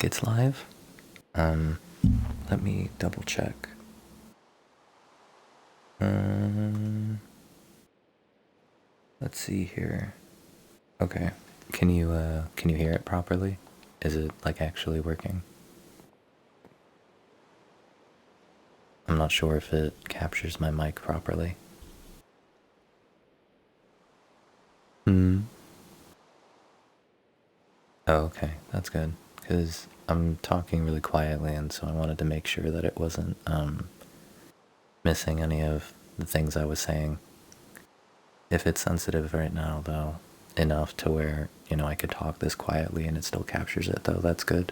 think it's live. Let me double check. Let's see here. Okay. Can you hear it properly? Is it like actually working? I'm not sure if it captures my mic properly. Oh, okay. That's good. Because I'm talking really quietly, and so I wanted to make sure that it wasn't missing any of the things I was saying. If it's sensitive right now, though, enough to where, I could talk this quietly and it still captures it, though, that's good.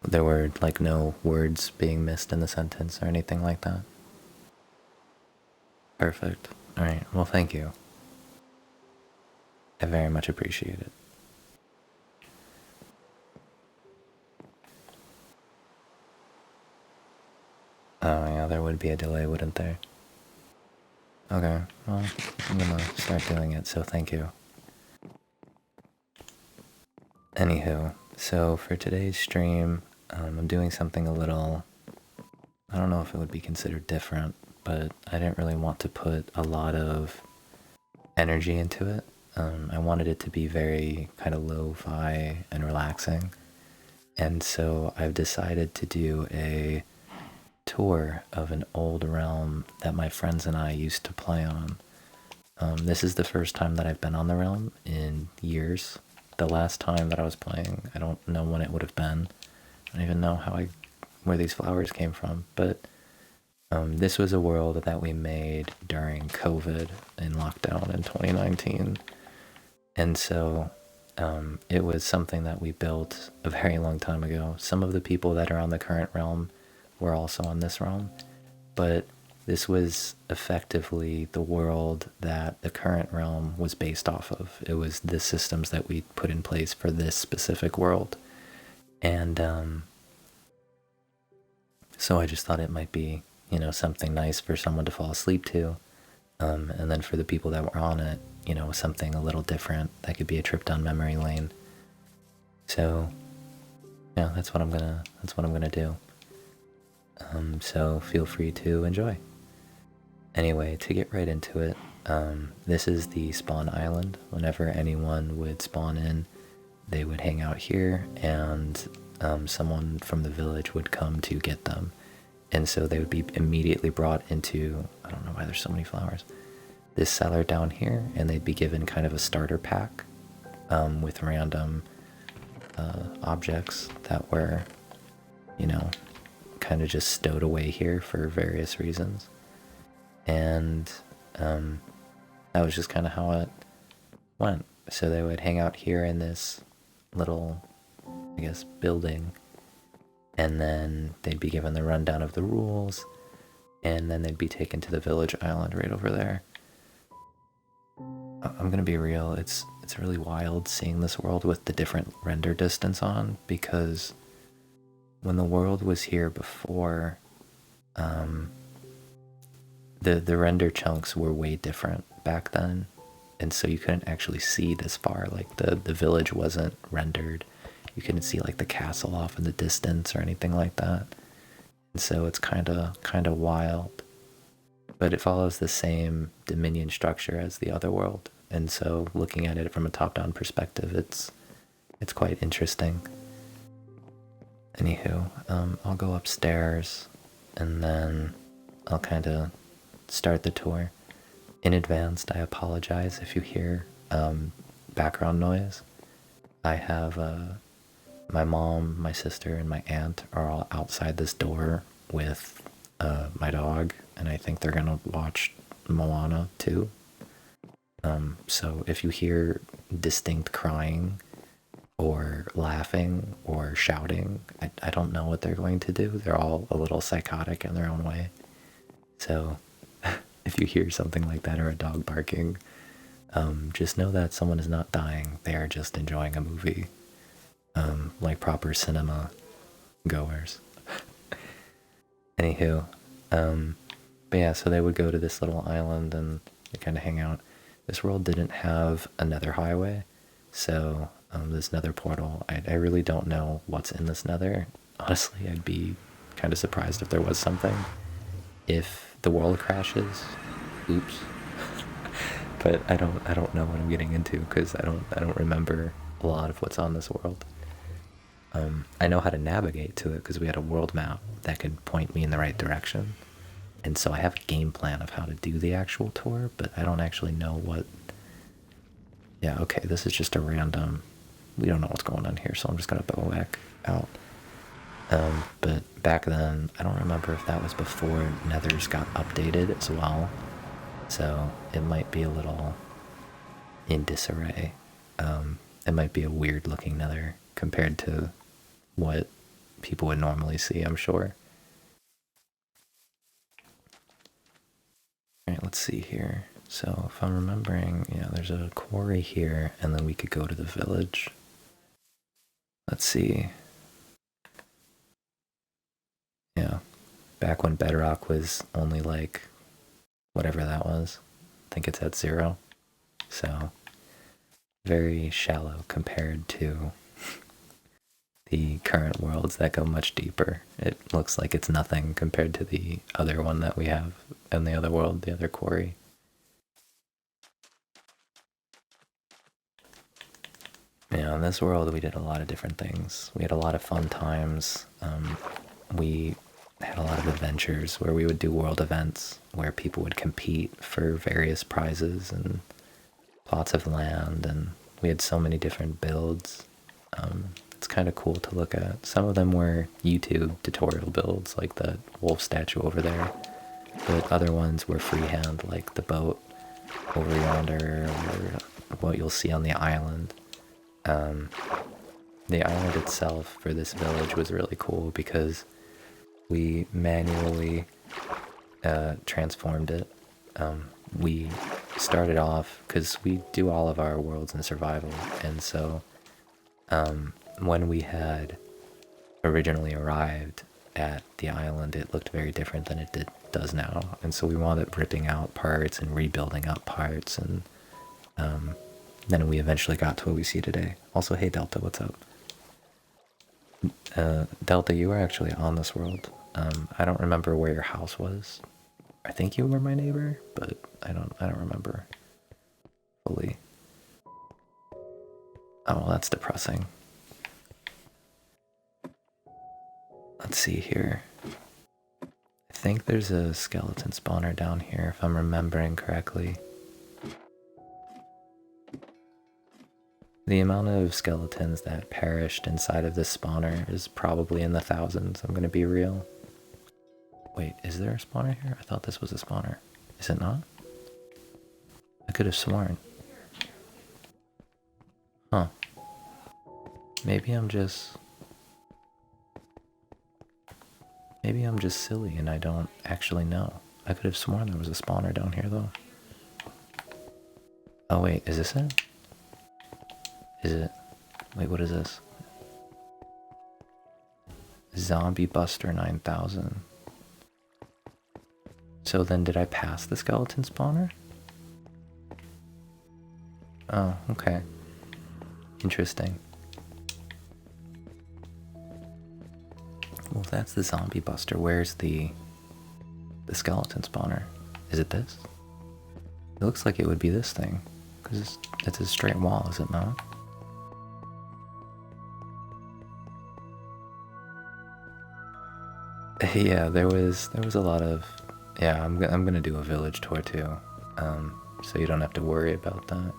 There were, like, no words being missed in the sentence or anything like that? Perfect. Alright, well, thank you. I very much appreciate it. Oh, yeah, there would be a delay, wouldn't there? Okay, well, I'm gonna start doing it, so thank you. Anywho, so for today's stream, I'm doing something a little, I don't know if it would be considered different, but I didn't really want to put a lot of energy into it. I wanted it to be very kind of lo-fi and relaxing. And so I've decided to do a tour of an old realm that my friends and I used to play on. This is the first time that I've been on the realm in years. The last time that I was playing, I don't know when it would have been. I don't even know where these flowers came from, but this was a world that we made during COVID in lockdown in 2019. And so it was something that we built a very long time ago. Some of the people that are on the current realm were also on this realm, but this was effectively the world that the current realm was based off of. It was the systems that we put in place for this specific world. And so I just thought it might be, something nice for someone to fall asleep to. And then for the people that were on it, something a little different that could be a trip down memory lane. So yeah, that's what I'm gonna do. So feel free to enjoy. Anyway, to get right into it, this is the spawn island. Whenever anyone would spawn in, they would hang out here, and someone from the village would come to get them. And so they would be immediately brought into, I don't know why there's so many flowers, this cellar down here, and they'd be given kind of a starter pack with random objects that were, kind of just stowed away here for various reasons. And that was just kind of how it went. So they would hang out here in this little, I guess, building, and then they'd be given the rundown of the rules, and then they'd be taken to the village island right over there. I'm gonna be real, it's really wild seeing this world with the different render distance on, because when the world was here before, the render chunks were way different back then, and so you couldn't actually see this far. Like the village wasn't rendered. You couldn't see like the castle off in the distance or anything like that. And so it's kind of wild, but it follows the same dominion structure as the other world. And so looking at it from a top-down perspective, it's quite interesting. Anywho, I'll go upstairs and then I'll kind of start the tour. In advance, I apologize if you hear background noise. I have my mom, my sister, and my aunt are all outside this door with my dog, and I think they're gonna watch Moana too. So if you hear distinct crying or laughing or shouting, I don't know what they're going to do. They're all a little psychotic in their own way. So if you hear something like that or a dog barking, just know that someone is not dying. They are just enjoying a movie, like proper cinema goers. Anywho, but yeah, so they would go to this little island and they kind of hang out. This world didn't have another highway, so this nether portal. I really don't know what's in this nether. Honestly, I'd be kind of surprised if there was something. If the world crashes, oops. But I don't know what I'm getting into because I don't remember a lot of what's on this world. I know how to navigate to it because we had a world map that could point me in the right direction. And so I have a game plan of how to do the actual tour, but I don't actually know what... Yeah, okay, this is just a random... We don't know what's going on here, so I'm just going to bow back out. But back then, I don't remember if that was before Nethers got updated as well. So it might be a little in disarray. It might be a weird looking Nether compared to what people would normally see, I'm sure. Alright, let's see here. So if I'm remembering, yeah, there's a quarry here, and then we could go to the village. Let's see. Yeah, back when Bedrock was only like, whatever that was. I think it's at 0. So, very shallow compared to the current worlds that go much deeper. It looks like it's nothing compared to the other one that we have in the other world, the other quarry. Yeah, in this world we did a lot of different things. We had a lot of fun times. We had a lot of adventures where we would do world events where people would compete for various prizes and plots of land, and we had so many different builds. It's kind of cool to look at. Some of them were YouTube tutorial builds, like the wolf statue over there, but other ones were freehand, like the boat over yonder, or what you'll see on the island. The island itself for this village was really cool because we manually transformed it. We started off, because we do all of our worlds in survival, and so when we had originally arrived at the island, it looked very different than it does now, and so we wound up ripping out parts and rebuilding up parts, and then we eventually got to what we see today. Also, hey Delta, what's up? Delta, you were actually on this world. I don't remember where your house was. I think you were my neighbor, but I don't remember fully. Oh, well, that's depressing. Let's see here. I think there's a skeleton spawner down here, if I'm remembering correctly. The amount of skeletons that perished inside of this spawner is probably in the thousands, I'm gonna be real. Wait, is there a spawner here? I thought this was a spawner. Is it not? I could have sworn. Huh. Maybe I'm just silly and I don't actually know. I could have sworn there was a spawner down here though. Oh wait, is this it? Is it? Wait, what is this? Zombie Buster 9000. So then did I pass the skeleton spawner? Oh, okay. Interesting. Well, if that's the Zombie Buster, where's the skeleton spawner? Is it this? It looks like it would be this thing, because it's a straight wall, is it not? Yeah, there was a lot of... Yeah, I'm gonna do a village tour too, so you don't have to worry about that.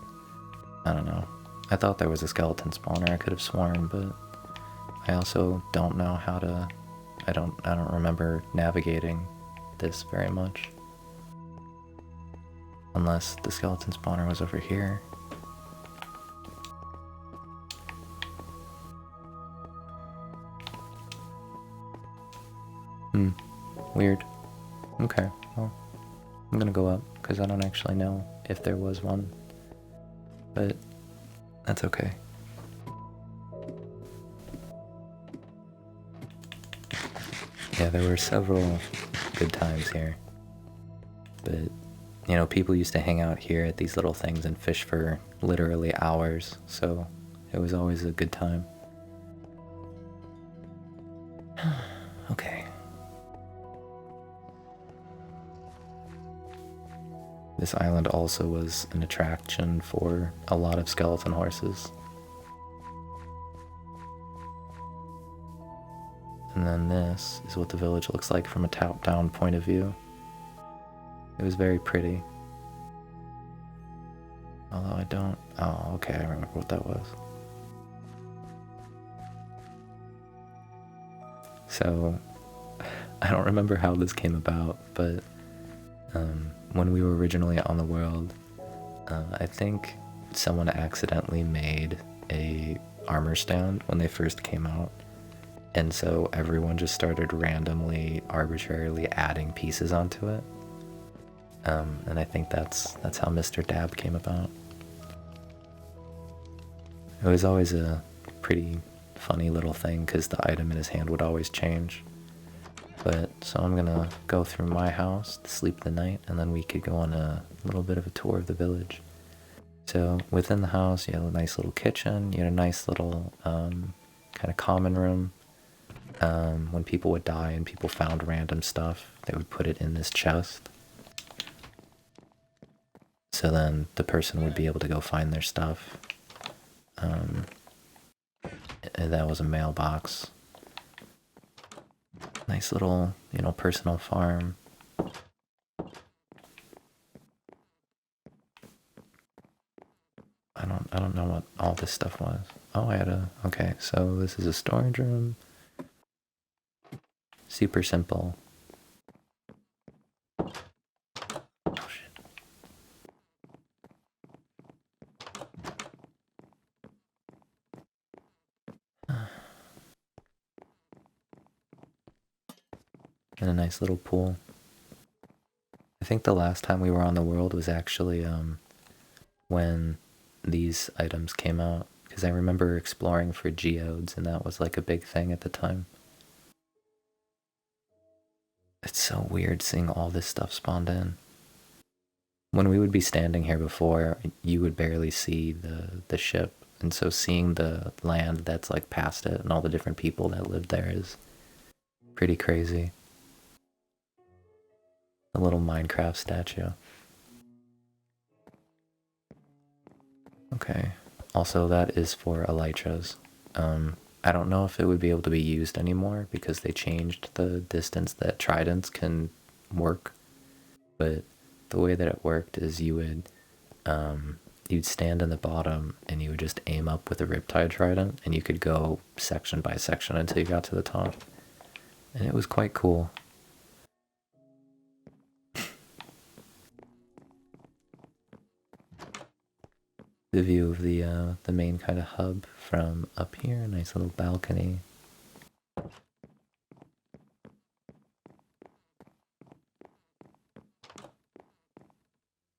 I don't know. I thought there was a skeleton spawner, I could have sworn, but I also don't know how to... I don't remember navigating this very much. Unless the skeleton spawner was over here. Weird. Okay, well, I'm gonna go up, because I don't actually know if there was one. But that's okay. Yeah, there were several good times here. But, you know, people used to hang out here at these little things and fish for literally hours, so It was always a good time. Okay. This island also was an attraction for a lot of skeleton horses. And then this is what the village looks like from a top-down point of view. It was very pretty. Although I don't... Oh, okay, I remember what that was. So, I don't remember how this came about, but when we were originally on the world, I think someone accidentally made a armor stand when they first came out. And so everyone just started randomly, arbitrarily adding pieces onto it. And I think that's how Mr. Dab came about. It was always a pretty funny little thing because the item in his hand would always change. But so I'm gonna go through my house to sleep the night, and then we could go on a little bit of a tour of the village. So within the house, you had a nice little kitchen. You had a nice little kind of common room. When people would die and people found random stuff, they would put it in this chest. So then the person would be able to go find their stuff. And that was a mailbox. Nice little, personal farm. I don't know what all this stuff was. Oh, okay, so this is a storage room. Super simple. Oh, shit. And a nice little pool. I think the last time we were on the world was actually when these items came out, because I remember exploring for geodes and that was like a big thing at the time. It's so weird seeing all this stuff spawned in. When we would be standing here before, you would barely see the ship, and so seeing the land that's like past it and all the different people that lived there is pretty crazy. A little Minecraft statue. Okay. Also, that is for elytras. I don't know if it would be able to be used anymore because they changed the distance that tridents can work. But the way that it worked is you'd stand in the bottom and you would just aim up with a riptide trident, and you could go section by section until you got to the top. And it was quite cool. The view of the main kind of hub from up here, nice little balcony.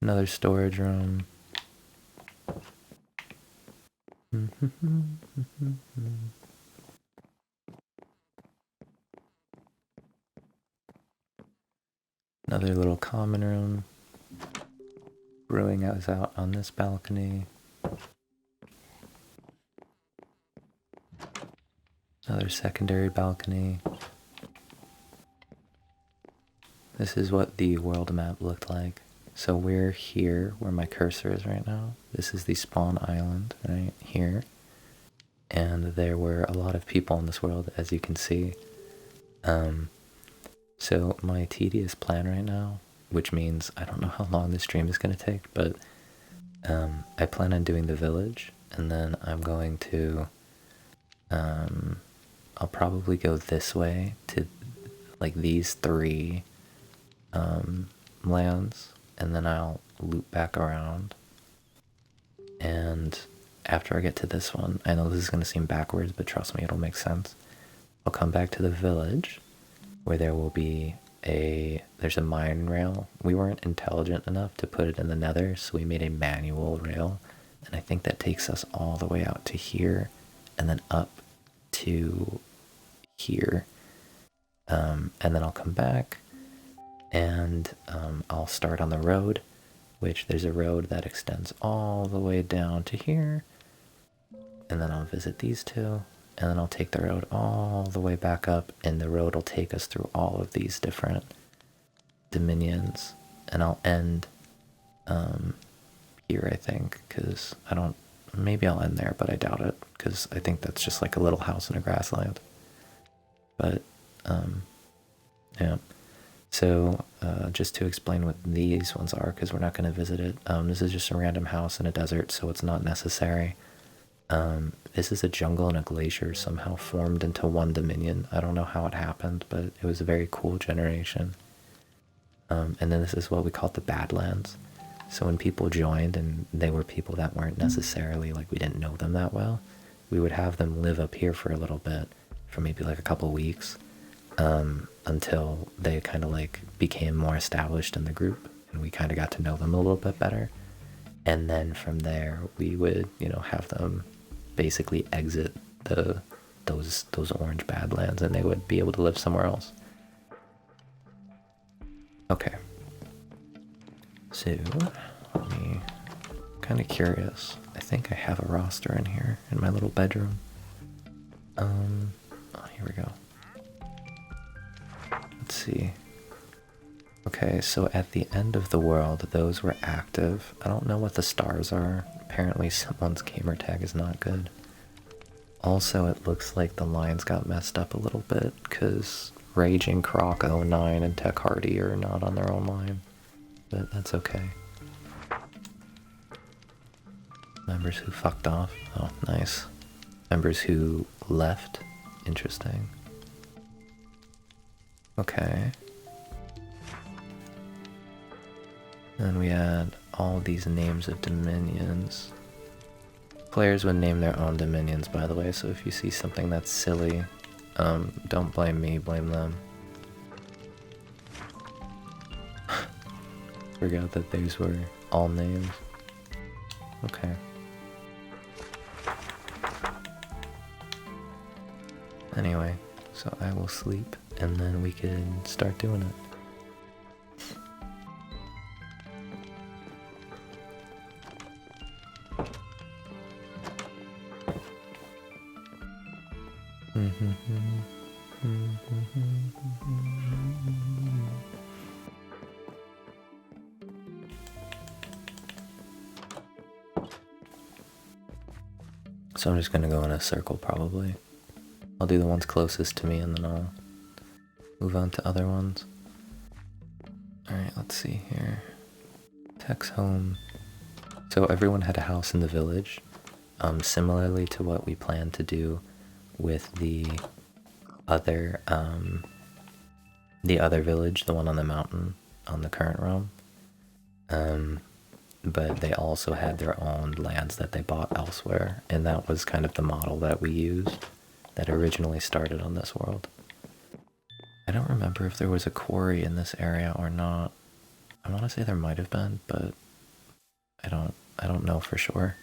Another storage room. Another little common room. Brewing is out on this balcony. Another secondary balcony. This is what the world map looked like. So we're here where my cursor is right now. This is the spawn island right here. And there were a lot of people in this world, as you can see. So my tedious plan right now, which means I don't know how long this stream is going to take, but I plan on doing the village, and then I'm going to, I'll probably go this way to like these three lands, and then I'll loop back around. And after I get to this one, I know this is going to seem backwards, but trust me, it'll make sense. I'll come back to the village where there will be there's a mine rail. We weren't intelligent enough to put it in the nether, so we made a manual rail, and I think that takes us all the way out to here and then up to here. And then I'll come back and I'll start on the road, which there's a road that extends all the way down to here, and then I'll visit these two, and then I'll take the road all the way back up, and the road will take us through all of these different dominions, and I'll end here, I think, because I don't, maybe I'll end there, but I doubt it, because I think that's just like a little house in a grassland. But yeah, so just to explain what these ones are, because we're not going to visit it, this is just a random house in a desert, so it's not necessary. This is a jungle and a glacier somehow formed into one dominion. I don't know how it happened, but it was a very cool generation. And then this is what we call the Badlands. So when people joined, and they were people that weren't necessarily, like, we didn't know them that well, we would have them live up here for a little bit, for maybe like a couple weeks, until they kind of like became more established in the group, and we kind of got to know them a little bit better. And then from there, we would, you know, have them basically exit those orange Badlands, and they would be able to live somewhere else. Okay. So, I'm kind of curious. I think I have a roster in here in my little bedroom. Oh, here we go. Let's see. Okay, so at the end of the world, those were active. I don't know what the stars are. Apparently someone's gamer tag is not good. Also, it looks like the lines got messed up a little bit, because Raging Croc 09 and Tech Hardy are not on their own line. But that's okay. Members who fucked off. Oh, nice. Members who left. Interesting. Okay. And we add all these names of dominions. Players would name their own dominions, by the way, so if you see something that's silly, don't blame me, blame them. Forgot that these were all names. Okay. Anyway, so I will sleep, and then we can start doing it. So I'm just gonna go in a circle, probably. I'll do the ones closest to me, and then I'll move on to other ones. Alright, let's see here. Tech's home. So everyone had a house in the village, similarly to what we planned to do with the other village, the one on the mountain on the current realm. But they also had their own lands that they bought elsewhere, and that was kind of the model that we used that originally started on this world. I don't remember if there was a quarry in this area or not. I want to say there might have been, but I don't know for sure.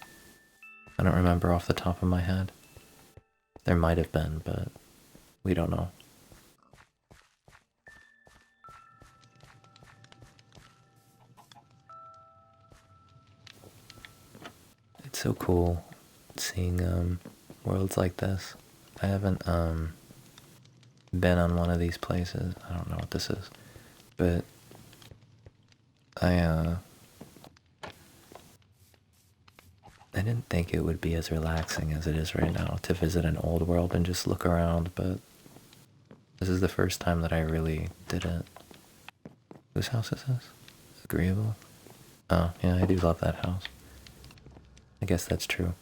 I don't remember off the top of my head. There might have been, but we don't know. It's so cool seeing worlds like this. I haven't been on one of these places. I don't know what this is, but I didn't think it would be as relaxing as it is right now to visit an old world and just look around, but this is the first time that I really did it. Whose house is this? Agreeable? Oh, yeah, I do love that house. I guess that's true.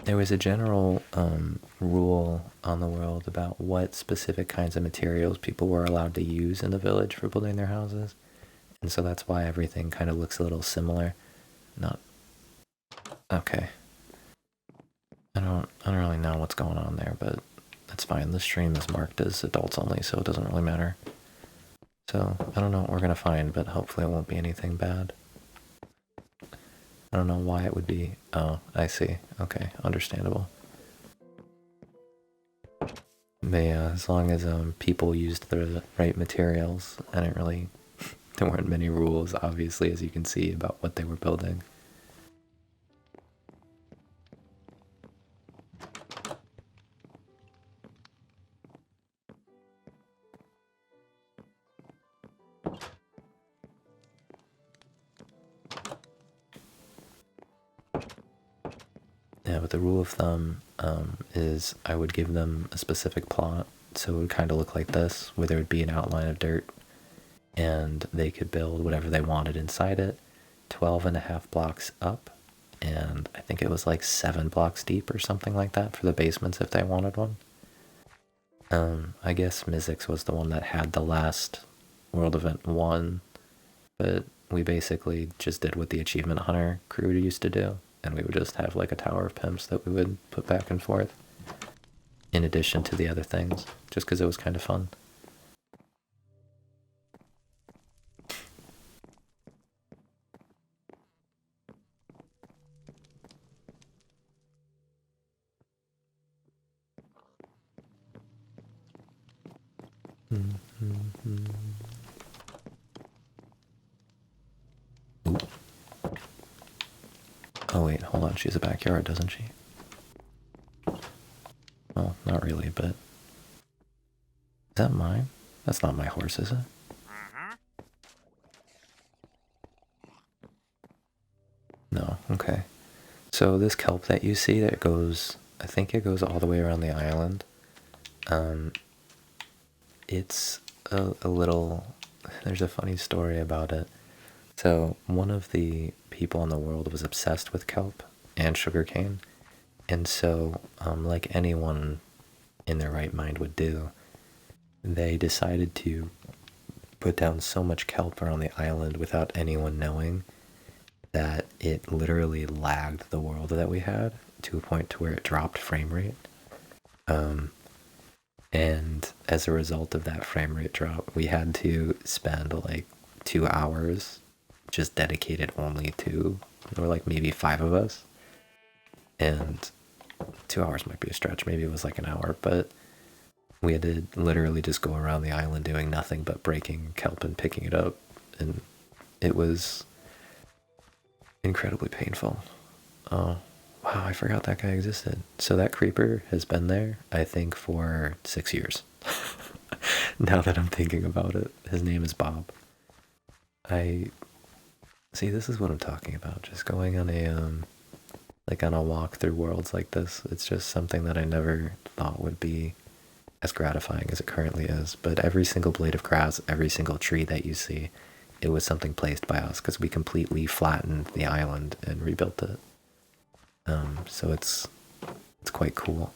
There was a general rule on the world about what specific kinds of materials people were allowed to use in the village for building their houses. And so that's why everything kind of looks a little similar. Not... Okay. I don't really know what's going on there, but that's fine. The stream is marked as adults only, so it doesn't really matter. So, I don't know what we're gonna find, but hopefully it won't be anything bad. I don't know why it would be. Oh, I see. Okay, understandable. But yeah, as long as people used the right materials, I didn't really. There weren't many rules, obviously, as you can see, about what they were building. Yeah, but the rule of thumb is I would give them a specific plot, so it would kind of look like this, where there would be an outline of dirt, and they could build whatever they wanted inside it, 12 and a half blocks up, and I think it was like 7 blocks deep or something like that for the basements if they wanted one. I guess Mizzix was the one that had the last World Event 1, but we basically just did what the Achievement Hunter crew used to do, and we would just have like a tower of pimps that we would put back and forth, in addition to the other things, just because it was kind of fun. Ooh. Oh wait, hold on, she has a backyard, doesn't she? Well, not really, but... Is that mine? That's not my horse, is it? No, okay. So this kelp that you see that goes... I think it goes all the way around the island. It's a little... There's a funny story about it. So one of the people in the world was obsessed with kelp and sugarcane. And so, like anyone in their right mind would do, they decided to put down so much kelp around the island without anyone knowing that it literally lagged the world that we had to a point to where it dropped frame rate. And as a result of that frame rate drop, we had to spend like 2 hours just dedicated only to, or like maybe 5 of us. And 2 hours might be a stretch, maybe it was like an hour, but we had to literally just go around the island doing nothing but breaking kelp and picking it up. And it was incredibly painful. Oh, wow, I forgot that guy existed. So that creeper has been there, I think, for 6 years. Now that I'm thinking about it, his name is Bob. I see. This is what I'm talking about. Just going on a like on a walk through worlds like this. It's just something that I never thought would be as gratifying as it currently is. But every single blade of grass, every single tree that you see, it was something placed by us because we completely flattened the island and rebuilt it. So it's quite cool.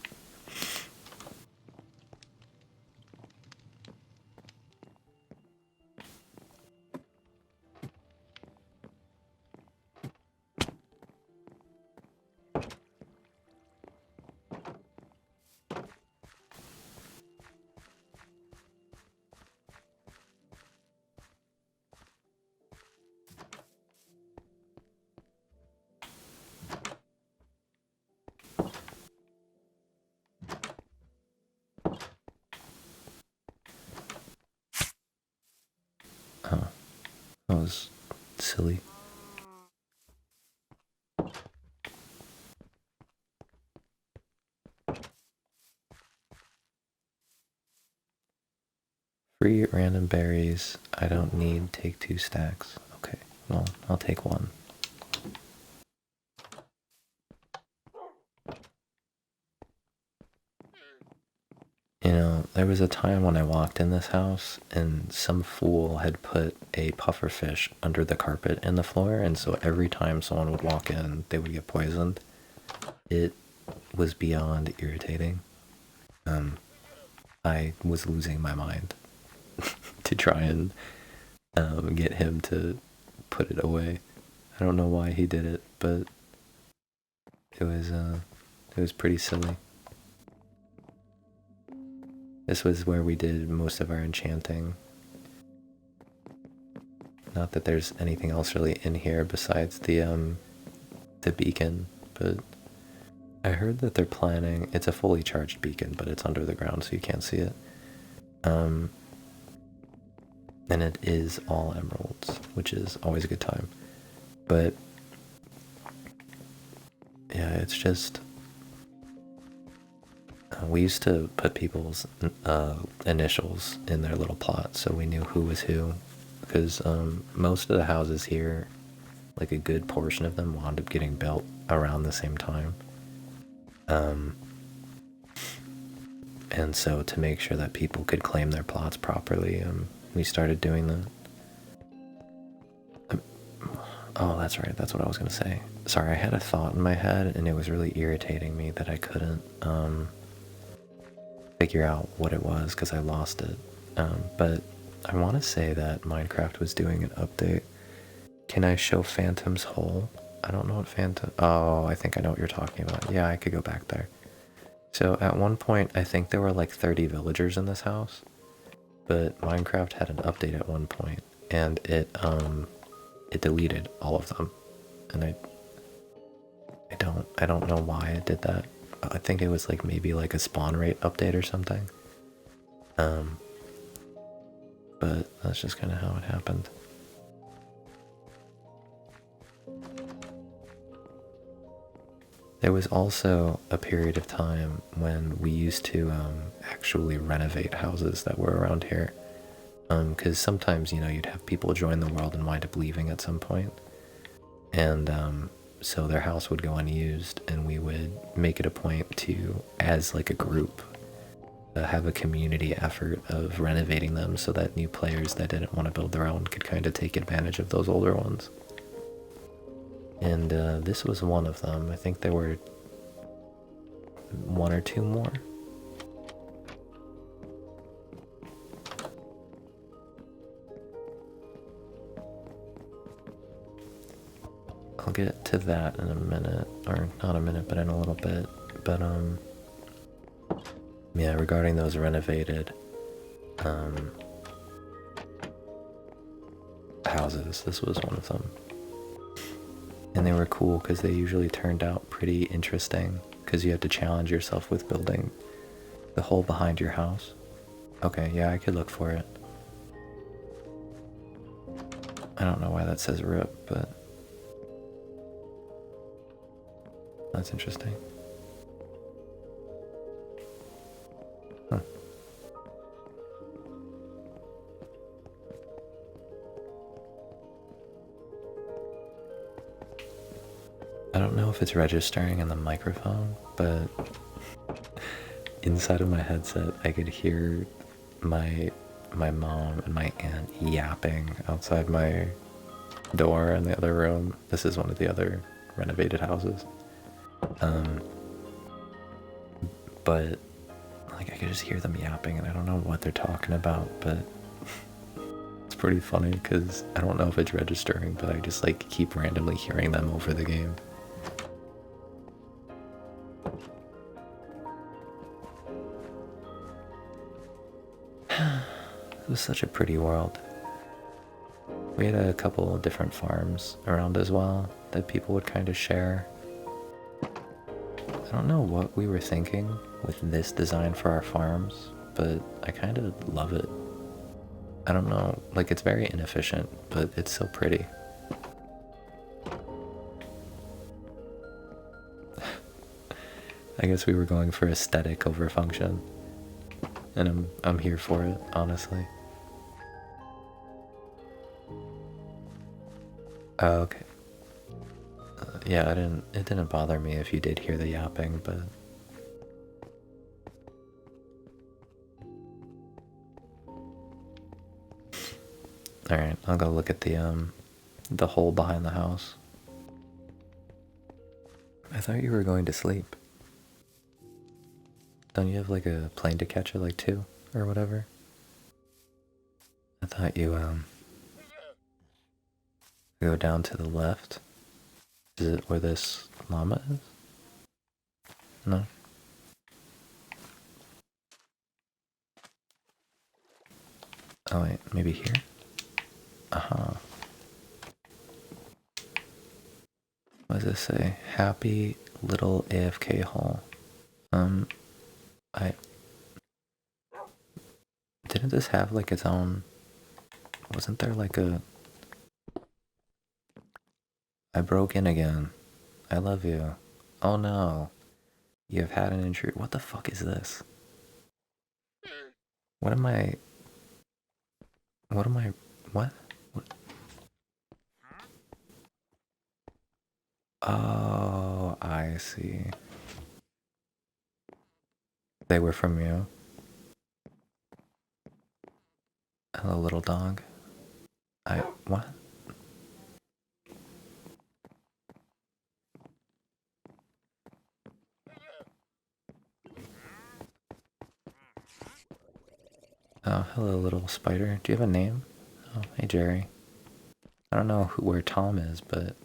Oh, that was silly. Free random berries. I don't need. Take 2 stacks. Okay, well, I'll take 1. You know, there was a time when I walked in this house and some fool had put a pufferfish under the carpet in the floor, and so every time someone would walk in, they would get poisoned. It was beyond irritating. I was losing my mind to try and get him to put it away. I don't know why he did it, but it was pretty silly. This was where we did most of our enchanting. Not that there's anything else really in here besides the beacon, but I heard that they're planning, it's a fully charged beacon, but it's under the ground so you can't see it. And it is all emeralds, which is always a good time. But yeah, it's just we used to put people's initials in their little plot so we knew who was who, because most of the houses here, like a good portion of them, wound up getting built around the same time. And so to make sure that people could claim their plots properly, we started doing that. Oh, that's right, that's what I was going to say. Sorry, I had a thought in my head and it was really irritating me that I couldn't figure out what it was because I lost it. But I want to say that Minecraft was doing an update. Can I show Phantom's hole? I don't know what Phantom... Oh, I think I know what you're talking about. Yeah, I could go back there. So at one point, I think there were like 30 villagers in this house. But Minecraft had an update at one point, and it deleted all of them. And I don't know why it did that. I think it was like maybe like a spawn rate update or something. But that's just kind of how it happened. There was also a period of time when we used to actually renovate houses that were around here. Because sometimes, you know, you'd have people join the world and wind up leaving at some point. And so their house would go unused, and we would make it a point to, as like a group, have a community effort of renovating them so that new players that didn't want to build their own could kind of take advantage of those older ones. And this was one of them. I think there were one or two more. I'll get to that in a minute, or not a minute, but in a little bit. But yeah, regarding those renovated houses, this was one of them. And they were cool because they usually turned out pretty interesting because you had to challenge yourself with building the hole behind your house. Okay, yeah, I could look for it. I don't know why that says RIP, but that's interesting. Huh. I don't know if it's registering in the microphone, but inside of my headset I could hear my mom and my aunt yapping outside my door in the other room. This is one of the other renovated houses. But like I could just hear them yapping and I don't know what they're talking about, but it's pretty funny because I don't know if it's registering, but I just like keep randomly hearing them over the game. It was such a pretty world. We had a couple of different farms around as well that people would kind of share. I don't know what we were thinking with this design for our farms, but I kind of love it. I don't know, like it's very inefficient, but it's so pretty. I guess we were going for aesthetic over function, and I'm here for it, honestly. Oh, okay. Yeah, it didn't bother me if you did hear the yapping, but alright, I'll go look at the hole behind the house. I thought you were going to sleep. Don't you have like a plane to catch at like 2 or whatever? I thought you go down to the left. Is it where this llama is? No? Oh wait, maybe here? What does this say? Happy little AFK hall. I didn't this have like its own? Wasn't there like a? I broke in again. I love you. Oh no, you have had an injury. What the fuck is this? What am I? What am I? What? What? Oh, I see. They were from you. Hello, little dog. What? Oh, hello, little spider. Do you have a name? Oh, hey, Jerry. I don't know where Tom is, but...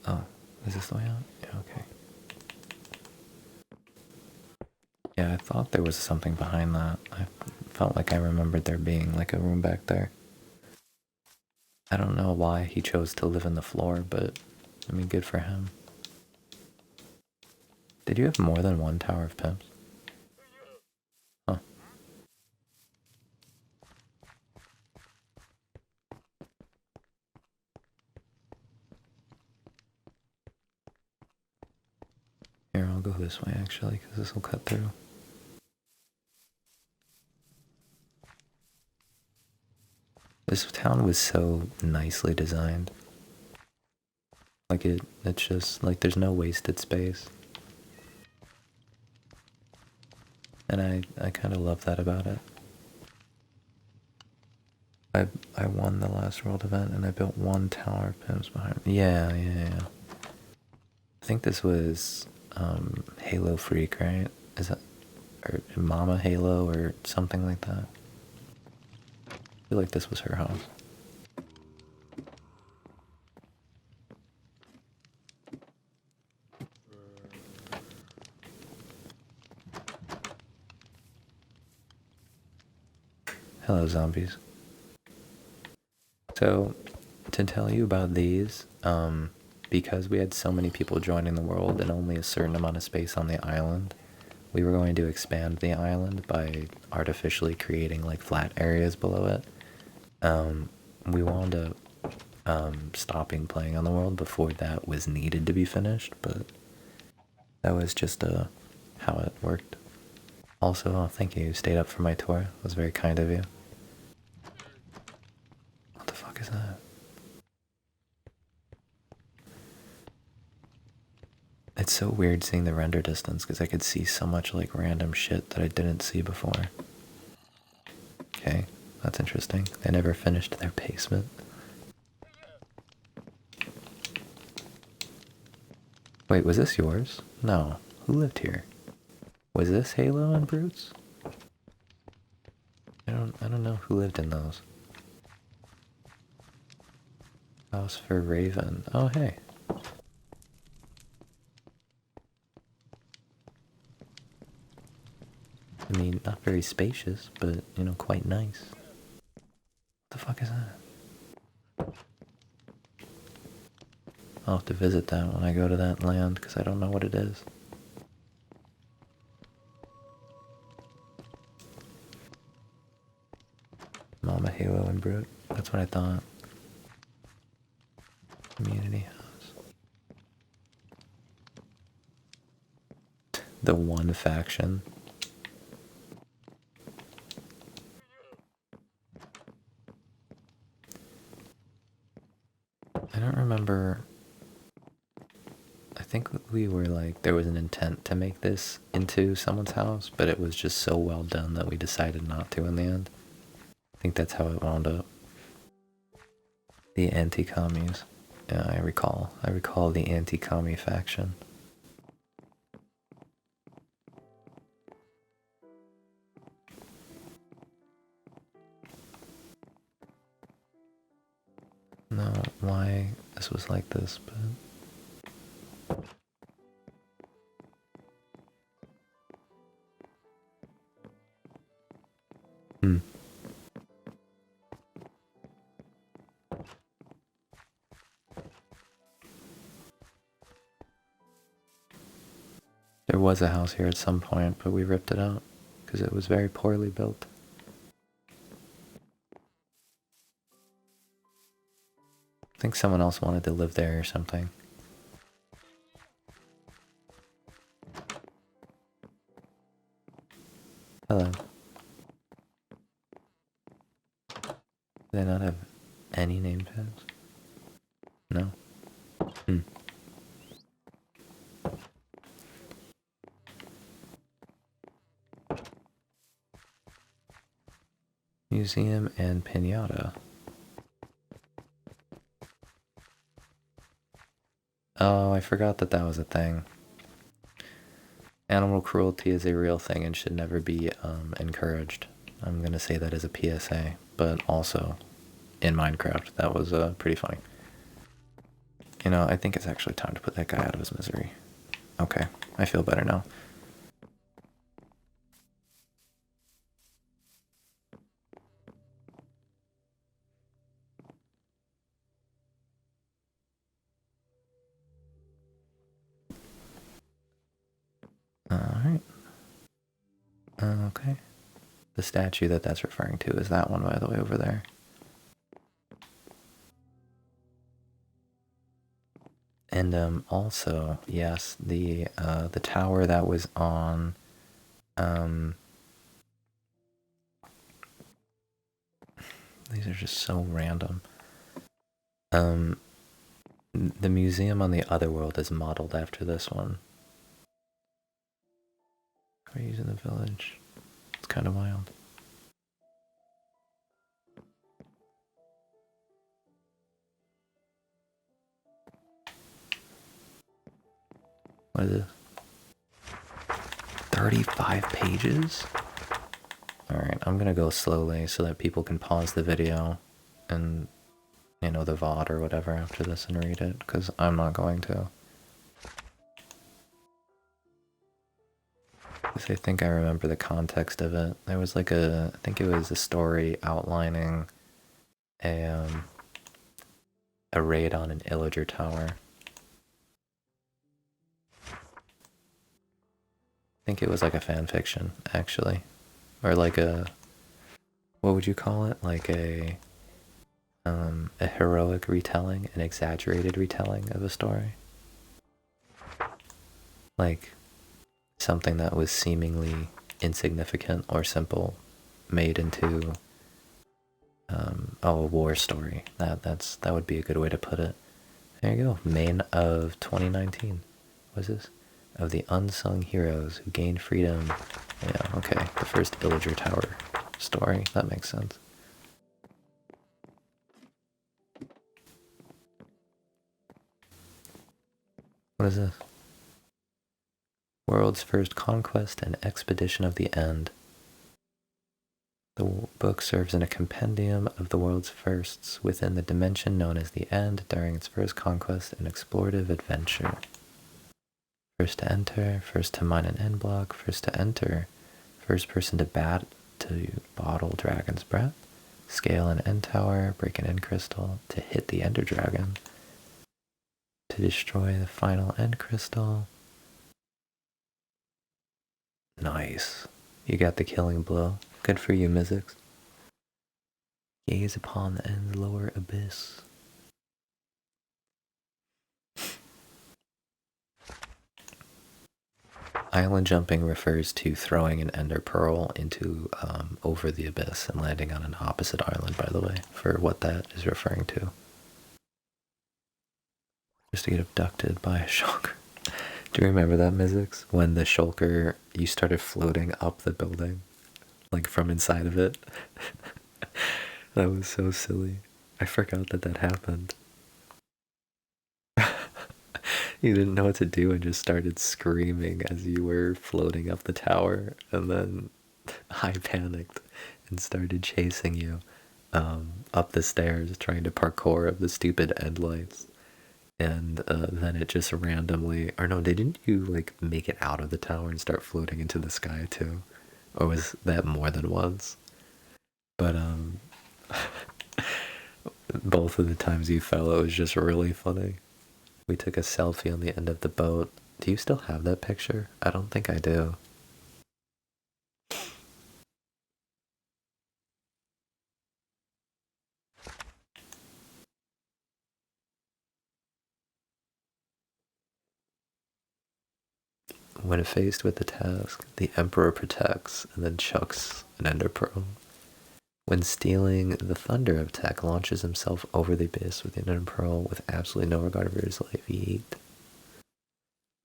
Oh, is this the way out? Yeah, okay. Yeah, I thought there was something behind that. I felt like I remembered there being like a room back there. I don't know why he chose to live in the floor, but I mean, good for him. Did you have more than one Tower of Pimps? Huh. Here, I'll go this way actually, because this will cut through. This town was so nicely designed. Like it's just like there's no wasted space. And I kind of love that about it. I won the last world event and I built one Tower of Pimps behind me. Yeah. I think this was Halo Freak, right? Is that or Mama Halo or something like that? I feel like this was her house. Hello, zombies. So, to tell you about these, because we had so many people joining the world and only a certain amount of space on the island, we were going to expand the island by artificially creating like flat areas below it. We wound up stopping playing on the world before that was needed to be finished, but that was just how it worked. Also, thank you. You stayed up for my tour. It was very kind of you. What the fuck is that? It's so weird seeing the render distance because I could see so much like random shit that I didn't see before. Okay, that's interesting. They never finished their basement. Wait, was this yours? No. Who lived here? Was this Halo and Brutes? I don't know who lived in those. House for Raven. Oh hey. I mean, not very spacious, but you know, quite nice. What the fuck is that? I'll have to visit that when I go to that land because I don't know what it is. Mama Halo and Brute. That's what I thought. Community house. The one faction. I don't remember. I think we were like, there was an intent to make this into someone's house, but it was just so well done that we decided not to in the end. I think that's how it wound up. The anti-commies. Yeah, I recall. I recall the anti-commie faction. No, why this was like this, but... There was a house here at some point, but we ripped it out because it was very poorly built. I think someone else wanted to live there or something. Hello. Do they not have any name tags? No? Hmm. Museum and Pinata. Oh, I forgot that that was a thing. Animal cruelty is a real thing and should never be encouraged. I'm gonna say that as a PSA, but also in Minecraft, that was pretty funny. You know, I think it's actually time to put that guy out of his misery. Okay, I feel better now. Alright. Okay. The statue that that's referring to is that one, by the way, over there. And also, yes, the tower that was on these are just so random. The museum on the other world is modeled after this one. We're using the village. It's kind of wild. What is this? 35 pages? Alright, I'm gonna go slowly so that people can pause the video and, you know, the VOD or whatever after this and read it, because I'm not going to. Because I think I remember the context of it. There was like I think it was a story outlining a raid on an illager tower. I think it was like a fan fiction, actually. Or like a, what would you call it? Like a heroic retelling, an exaggerated retelling of a story. Like something that was seemingly insignificant or simple made into a war story. That would be a good way to put it. There you go. Main of 2019. What is this? Of the unsung heroes who gained freedom. Yeah, okay. The first Illager Tower story. That makes sense. What is this? World's First Conquest and Expedition of the End. The book serves in a compendium of the world's firsts within the dimension known as the End during its first conquest and explorative adventure. First to enter, first to mine an end block, first to enter, first person to bottle dragon's breath, scale an end tower, break an end crystal, to hit the ender dragon, to destroy the final end crystal. Nice. You got the killing blow. Good for you, Mizzix. Gaze upon the end's lower abyss. Island jumping refers to throwing an ender pearl into over the abyss and landing on an opposite island, by the way, for what that is referring to. Just to get abducted by a shulker. Do you remember that, Mizzix? When the shulker, you started floating up the building, like from inside of it? That was so silly. I forgot that that happened. You didn't know what to do and just started screaming as you were floating up the tower, and then I panicked and started chasing you up the stairs, trying to parkour up the stupid end lights. And then it just randomly, or no, didn't you like make it out of the tower and start floating into the sky too? Or was that more than once? But both of the times you fell, it was just really funny. We took a selfie on the end of the boat, Do you still have that picture? I don't think I do. When faced with the task, the Emperor protects and then chucks an ender pearl. When stealing, the Thunder of Tech launches himself over the abyss with an ender pearl with absolutely no regard for his life. Yeet.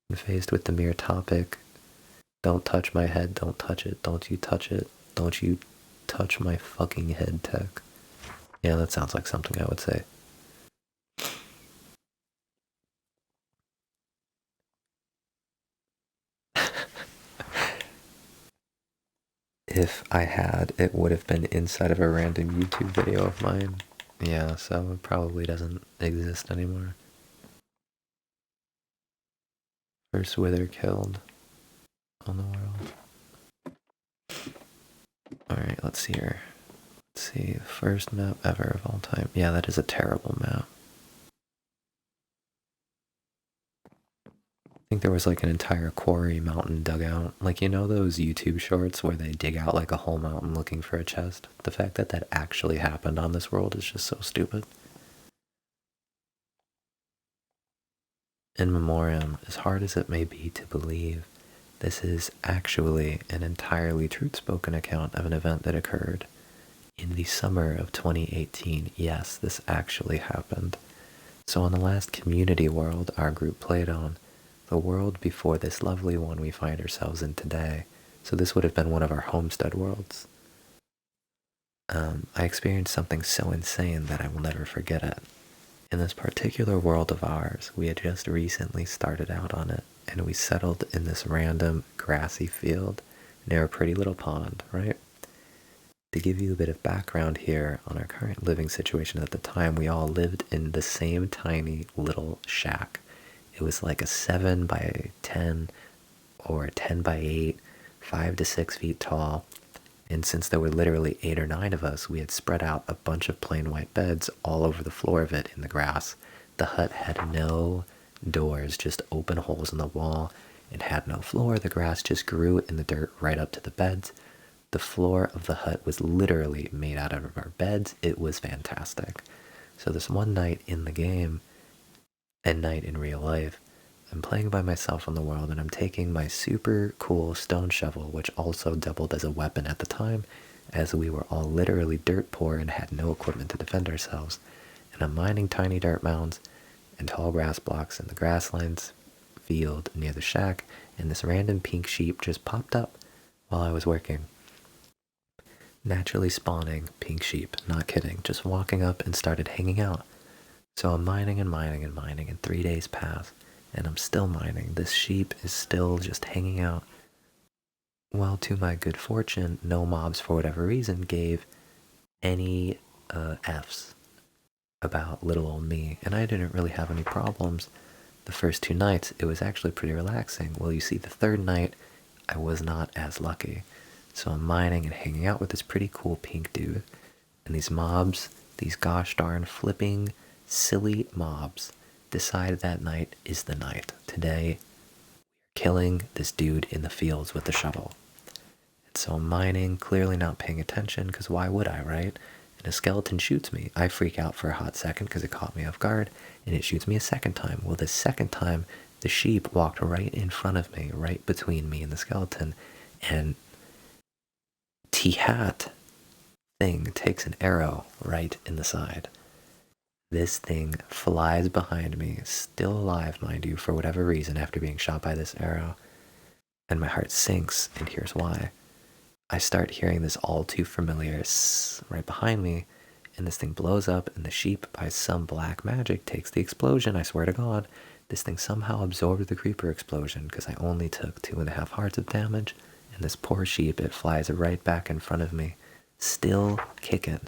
When faced with the mere topic, don't touch my head, don't touch it, don't you touch it, don't you touch my fucking head, Tech. Yeah, that sounds like something I would say. If I had, it would have been inside of a random YouTube video of mine. Yeah, so it probably doesn't exist anymore. First wither killed on the world. Alright, let's see here. Let's see, first map ever of all time. Yeah, that is a terrible map. I think there was like an entire quarry mountain dugout. Like, you know those YouTube shorts where they dig out like a whole mountain looking for a chest? The fact that that actually happened on this world is just so stupid. In memoriam, as hard as it may be to believe, this is actually an entirely truth-spoken account of an event that occurred in the summer of 2018. Yes, this actually happened. So on the last community world our group played on, the world before this lovely one we find ourselves in today, so this would have been one of our homestead worlds, I experienced something so insane that I will never forget it. In this particular world of ours, we had just recently started out on it, and we settled in this random grassy field near a pretty little pond, right? To give you a bit of background here on our current living situation at the time, we all lived in the same tiny little shack. It was like a 7 by 10 or a 10 by 8, 5 to 6 feet tall. And since there were literally 8 or 9 of us, we had spread out a bunch of plain white beds all over the floor of it in the grass. The hut had no doors, just open holes in the wall. It had no floor. The grass just grew in the dirt right up to the beds. The floor of the hut was literally made out of our beds. It was fantastic. So this one night in the game, and night in real life, I'm playing by myself on the world, and I'm taking my super cool stone shovel, which also doubled as a weapon at the time, as we were all literally dirt poor and had no equipment to defend ourselves. And I'm mining tiny dirt mounds and tall grass blocks in the grasslands field near the shack, and this random pink sheep just popped up while I was working. Naturally spawning pink sheep, not kidding, just walking up and started hanging out. So I'm mining and mining and mining, and 3 days pass, and I'm still mining. This sheep is still just hanging out. Well, to my good fortune, no mobs, for whatever reason, gave any Fs about little old me, and I didn't really have any problems. The first 2 nights, it was actually pretty relaxing. Well, you see, the third night, I was not as lucky. So I'm mining and hanging out with this pretty cool pink dude, and these mobs, these gosh darn flipping silly mobs, decide that night is the night. Today, killing this dude in the fields with the shovel. And so I'm mining, clearly not paying attention, because why would I, right? And a skeleton shoots me. I freak out for a hot second because it caught me off guard, and it shoots me a second time. Well, the second time, the sheep walked right in front of me, right between me and the skeleton, and T-Hat thing takes an arrow right in the side. This thing flies behind me, still alive, mind you, for whatever reason, after being shot by this arrow. And my heart sinks, and here's why. I start hearing this all too familiar sss right behind me, and this thing blows up, and the sheep, by some black magic, takes the explosion. I swear to God, this thing somehow absorbed the creeper explosion, because I only took 2.5 hearts of damage, and this poor sheep, it flies right back in front of me, still kicking.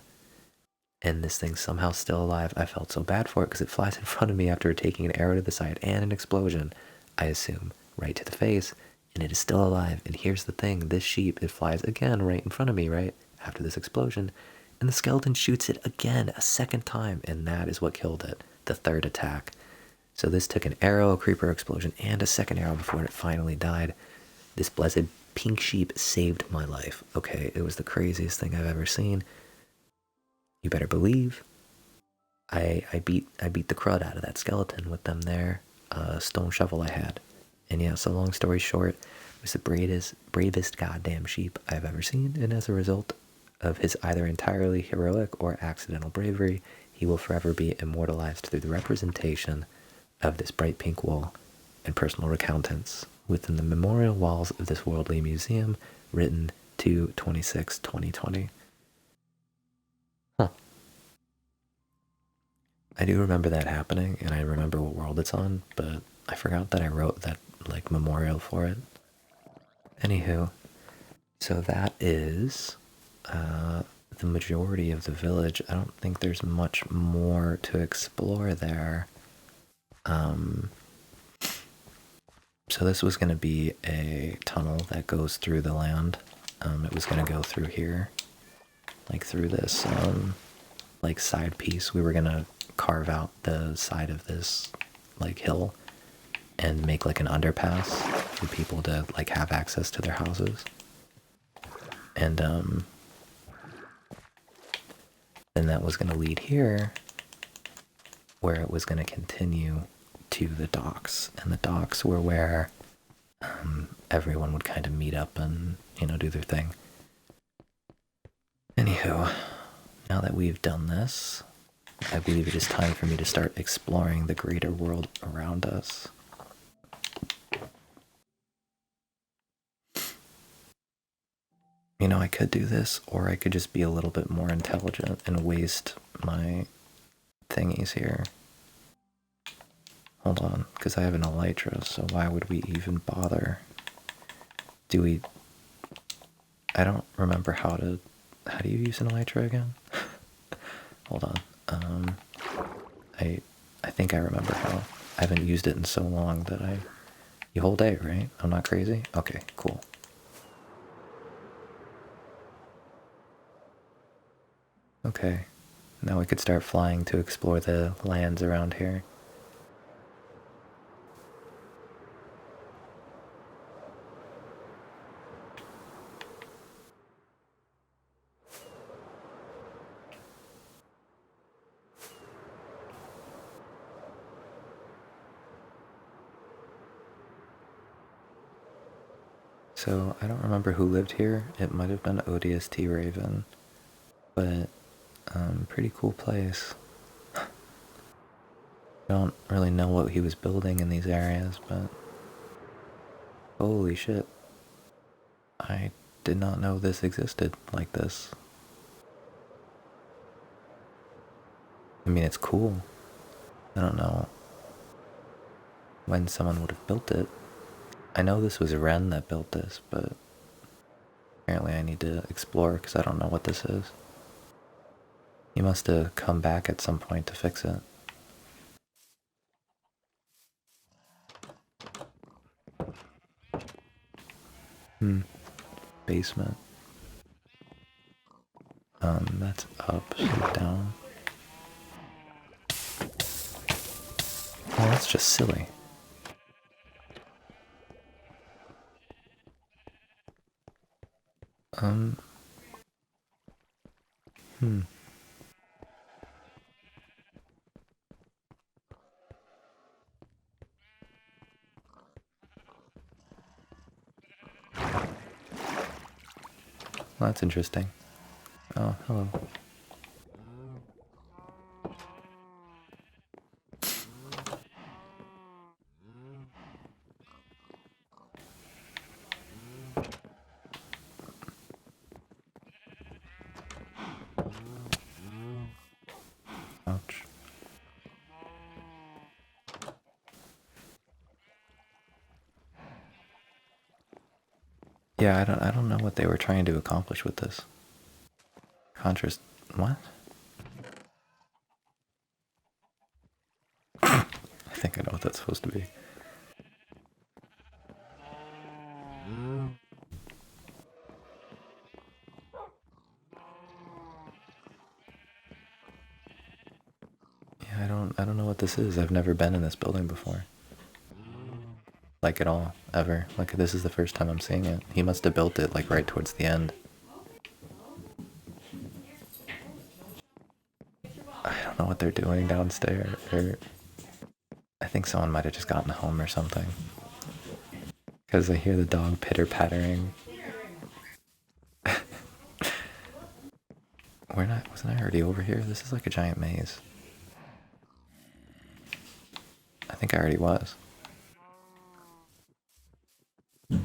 And this thing's somehow still alive. I felt so bad for it because it flies in front of me after taking an arrow to the side and an explosion, I assume, right to the face, and it is still alive. And here's the thing, this sheep, it flies again right in front of me, right, after this explosion, and the skeleton shoots it again, a second time, and that is what killed it, the third attack. So this took an arrow, a creeper explosion, and a second arrow before it finally died. This blessed pink sheep saved my life. Okay, it was the craziest thing I've ever seen. You better believe I beat the crud out of that skeleton with them there stone shovel I had. And yeah, so long story short, it was the bravest goddamn sheep I've ever seen, and as a result of his either entirely heroic or accidental bravery, he will forever be immortalized through the representation of this bright pink wool and personal recountants within the memorial walls of this worldly museum, written to 26/2020. Huh. I do remember that happening, and I remember what world it's on, but I forgot that I wrote that, like, memorial for it. Anywho, so that is the majority of the village. I don't think there's much more to explore there. So this was going to be a tunnel that goes through the land. It was going to go through here, like through this like side piece. We were going to carve out the side of this like hill and make like an underpass for people to like have access to their houses. And then that was going to lead here, where it was going to continue to the docks, and the docks were where everyone would kind of meet up and, you know, do their thing. Anywho, now that we've done this, I believe it is time for me to start exploring the greater world around us. You know, I could do this, or I could just be a little bit more intelligent and waste my thingies here. Hold on, because I have an elytra, so why would we even bother? Do we... I don't remember how do you use an elytra again? Hold on. I think I remember how. I haven't used it in so long that you hold A, right? I'm not crazy? Okay, cool. Okay, now we could start flying to explore the lands around here. So, I don't remember who lived here. It might have been ODST Raven, but pretty cool place. Don't really know what he was building in these areas, but holy shit. I did not know this existed like this. I mean, it's cool. I don't know when someone would have built it. I know this was Ren that built this, but apparently I need to explore because I don't know what this is. He must have come back at some point to fix it. Basement. That's up, so down. Oh, that's just silly. Well, that's interesting. Oh, hello. Ouch. Yeah, I don't know what they were trying to accomplish with this. Contrast... what? I think I know what that's supposed to be. Yeah, I don't know what this is. I've never been in this building before. Like at all, ever. Like this is the first time I'm seeing it. He must have built it like right towards the end. I don't know what they're doing downstairs. I think someone might have just gotten home or something. Because I hear the dog pitter-pattering. Wasn't I already over here? This is like a giant maze. I think I already was. Yeah,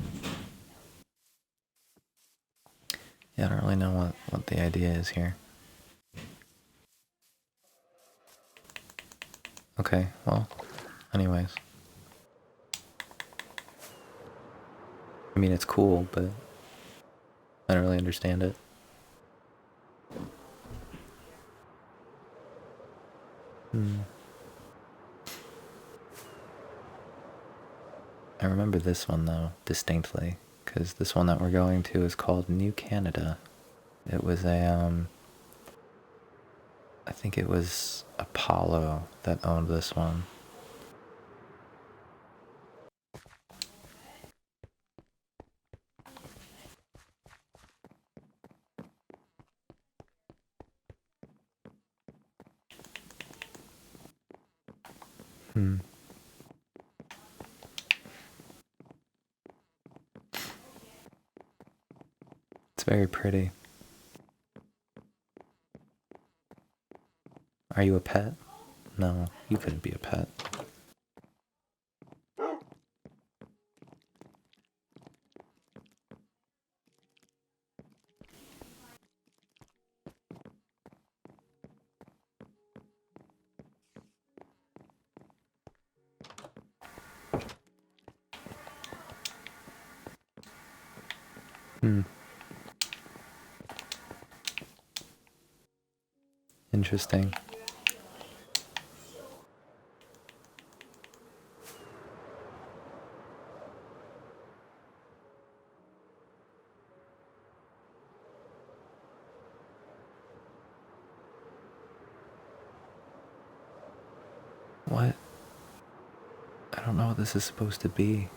I don't really know what the idea is here. Okay, well, anyways. I mean, it's cool, but I don't really understand it. I remember this one, though, distinctly, because this one that we're going to is called New Canada. It was I think it was Apollo that owned this one. It's very pretty. Are you a pet? No, you couldn't be a pet. Interesting. What? I don't know what this is supposed to be.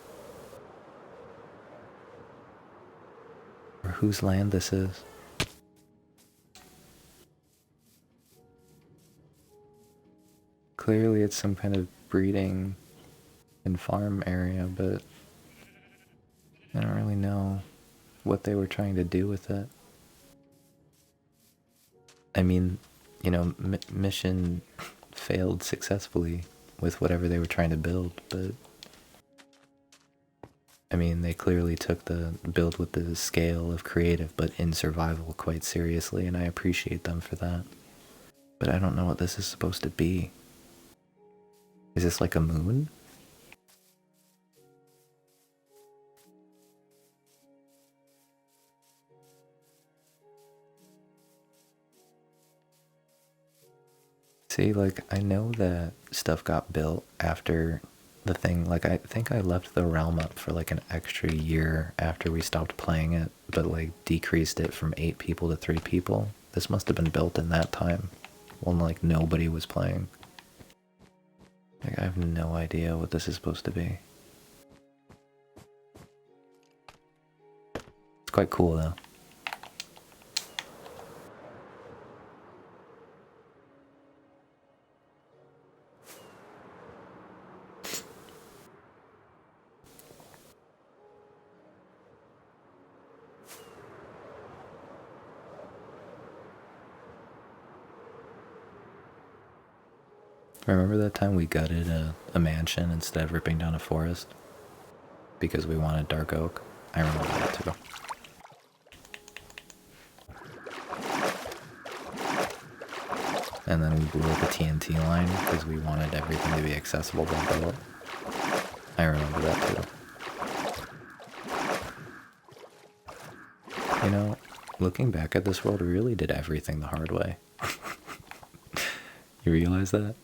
Or whose land this is. Clearly it's some kind of breeding and farm area, but I don't really know what they were trying to do with it. I mean, you know, mission failed successfully with whatever they were trying to build, but I mean, they clearly took the build with the scale of creative but in survival quite seriously, and I appreciate them for that. But I don't know what this is supposed to be. Is this like a moon? See, like, I know that stuff got built after the thing. Like, I think I left the realm up for like an extra year after we stopped playing it, but like decreased it from 8 people to 3 people. This must have been built in that time when like nobody was playing. Like, I have no idea what this is supposed to be. It's quite cool though. Remember that time we gutted a mansion instead of ripping down a forest? Because we wanted dark oak? I remember that too. And then we blew up a TNT line because we wanted everything to be accessible by boat. I remember that too. You know, looking back at this world, we really did everything the hard way. You realize that?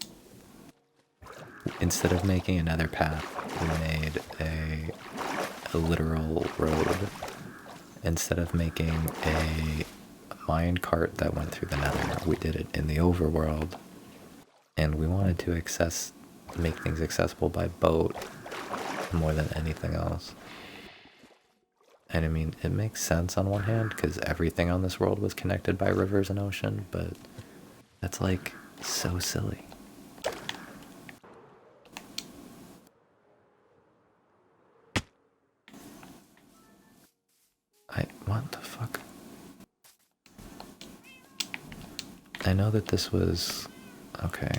Instead of making another path, we made a literal road. Instead of making a mine cart that went through the nether, we did it in the overworld. and we wanted to make things accessible by boat more than anything else. And I mean, it makes sense on one hand because everything on this world was connected by rivers and ocean, but that's like so silly. What the fuck? I know that this was, okay.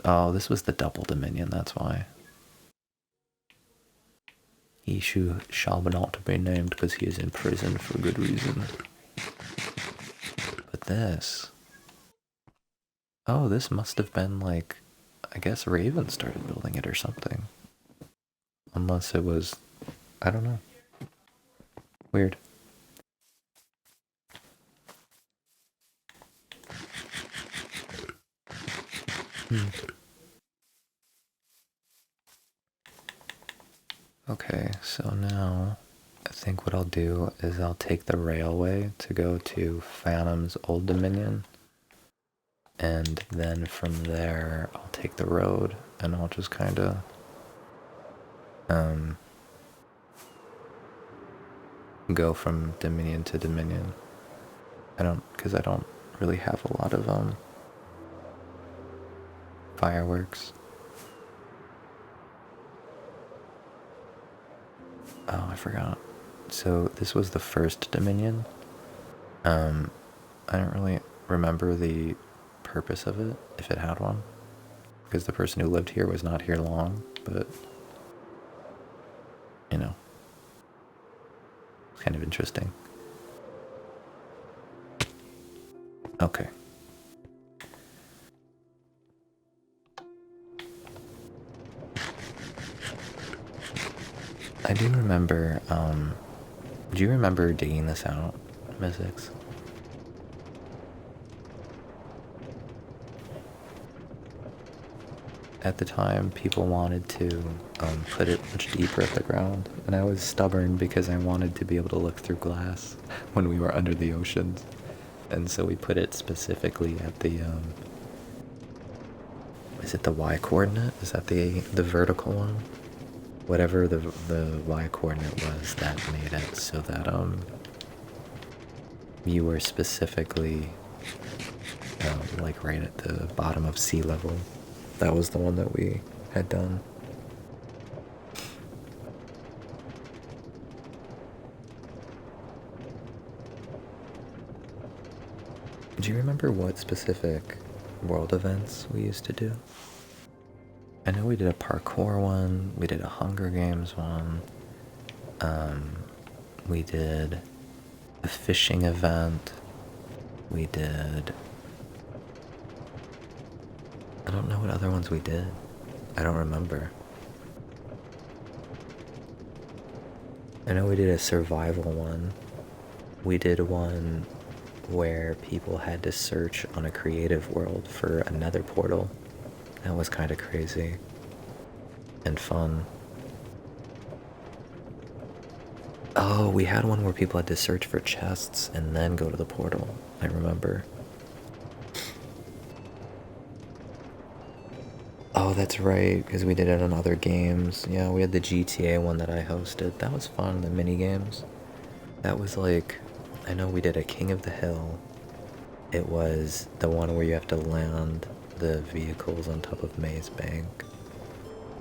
Oh, this was the double dominion, that's why. He shall not be named because he is in prison for good reason. But this... Oh, this must have been like... I guess Raven started building it or something. Unless it was... I don't know. Weird. Okay, so now I think what I'll do is I'll take the railway to go to Phantom's Old Dominion, and then from there I'll take the road and I'll just kind of go from Dominion to Dominion. Because I don't really have a lot of fireworks. Oh, I forgot. So this was the first Dominion. I don't really remember the purpose of it, if it had one, because the person who lived here was not here long, but, you know, it's kind of interesting. Okay. I do remember, do you remember digging this out, Mystics? At the time, people wanted to put it much deeper at the ground, and I was stubborn because I wanted to be able to look through glass when we were under the oceans. And so we put it specifically at the, is it the Y coordinate? Is that the vertical one? Whatever the Y coordinate was, that made it so that you were specifically like right at the bottom of sea level. That was the one that we had done. Do you remember what specific world events we used to do? I know we did a parkour one, we did a Hunger Games one, we did a fishing event, we did... I don't know what other ones we did. I don't remember. I know we did a survival one. We did one where people had to search on a creative world for another portal. That was kind of crazy and fun. Oh, we had one where people had to search for chests and then go to the portal. I remember. Oh, that's right, because we did it on other games. Yeah, we had the GTA one that I hosted. That was fun, the mini games. That was like, I know we did a King of the Hill. It was the one where you have to land the vehicles on top of Maze Bank.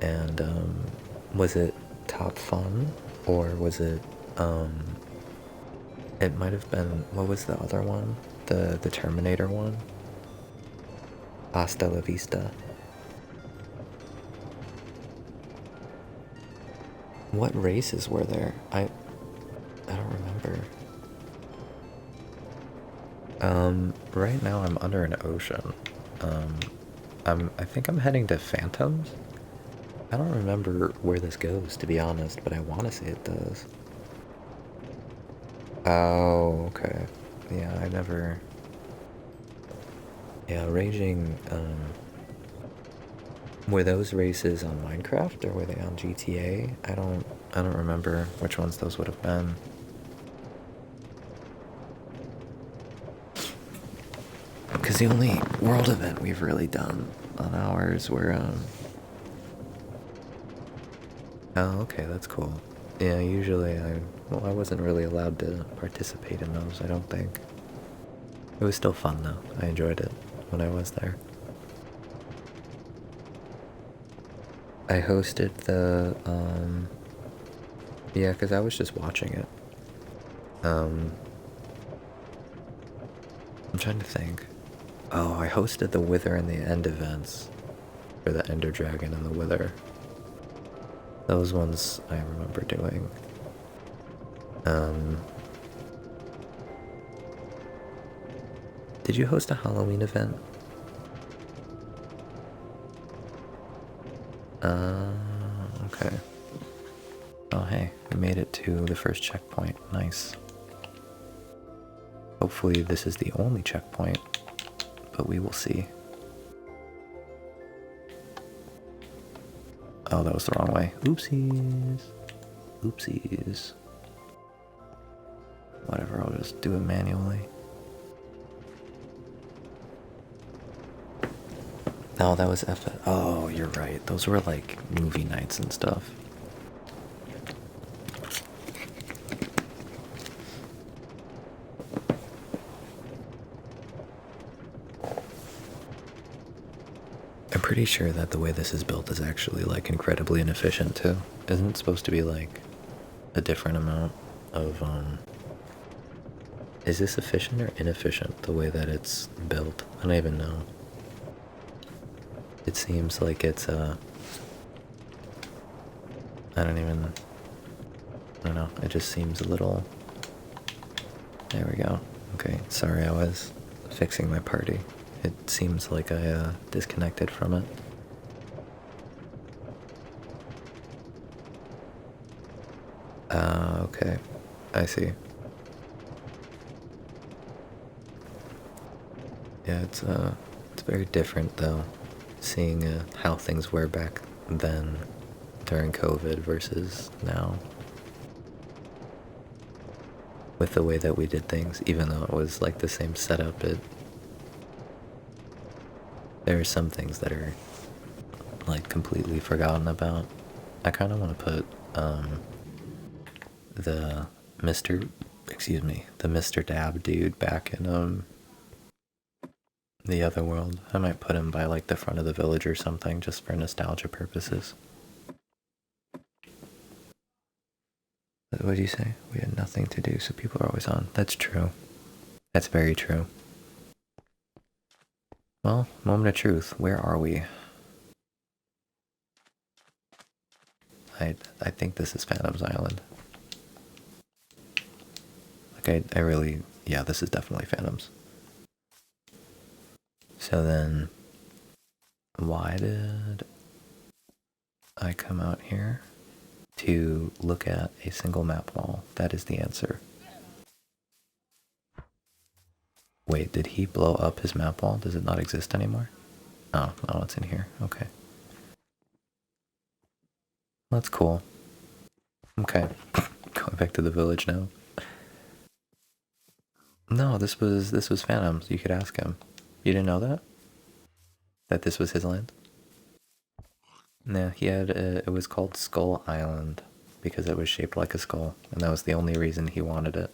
And was it Top Fun, or was it it might have been, what was the other one? The Terminator one? Hasta la Vista. What races were there? I don't remember. Right now I'm under an ocean. I think I'm heading to Phantoms. I don't remember where this goes, to be honest, but I want to say it does. Oh, okay. Yeah, I never... Yeah, raging, were those races on Minecraft, or were they on GTA? I don't remember which ones those would have been. Because the only world event we've really done on ours were, oh, okay, that's cool. Yeah, usually well, I wasn't really allowed to participate in those, I don't think. It was still fun, though. I enjoyed it when I was there. I hosted the, yeah, because I was just watching it. I'm trying to think. Oh, I hosted the Wither and the End events for the Ender Dragon and the Wither. Those ones I remember doing. Did you host a Halloween event? Okay. Oh, hey, we made it to the first checkpoint. Nice. Hopefully this is the only checkpoint, but we will see. Oh, that was the wrong way. Oopsies. Oopsies. Whatever, I'll just do it manually. Oh, that was F. Oh, you're right. Those were like movie nights and stuff. I'm pretty sure that the way this is built is actually like incredibly inefficient too. Isn't it supposed to be like a different amount of is this efficient or inefficient the way that it's built? I don't even know. It seems like it's I don't know, it just seems a little. There we go. Okay, sorry, I was fixing my party. It seems like I disconnected from it. Okay, I see. Yeah, it's very different though, seeing how things were back then during COVID versus now. With the way that we did things, even though it was like the same setup, there are some things that are like completely forgotten about. I kind of want to put the Mr. Dab dude back in the other world. I might put him by like the front of the village or something, just for nostalgia purposes. What do you say? We had nothing to do, so people are always on. That's true. That's very true. Well, moment of truth. Where are we? I think this is Phantom's Island. Like I really, yeah, this is definitely Phantom's. So then, why did I come out here? To look at a single map wall. That is the answer. Wait, did he blow up his map wall? Does it not exist anymore? Oh, no, it's in here. Okay. That's cool. Okay. Going back to the village now. No, this was Phantom's. You could ask him. You didn't know that? That this was his land? Yeah, he had it was called Skull Island because it was shaped like a skull, and that was the only reason he wanted it.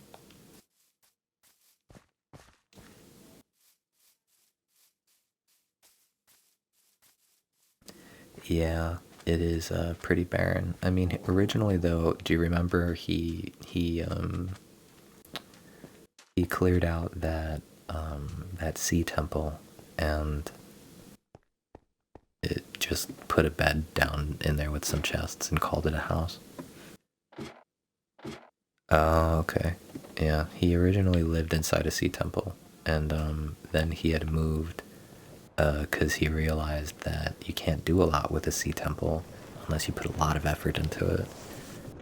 Yeah, it is pretty barren. I mean, originally though, do you remember he cleared out that sea temple and it just put a bed down in there with some chests and called it a house. Oh, okay. Yeah, he originally lived inside a sea temple, and then he had moved because he realized that you can't do a lot with a sea temple unless you put a lot of effort into it.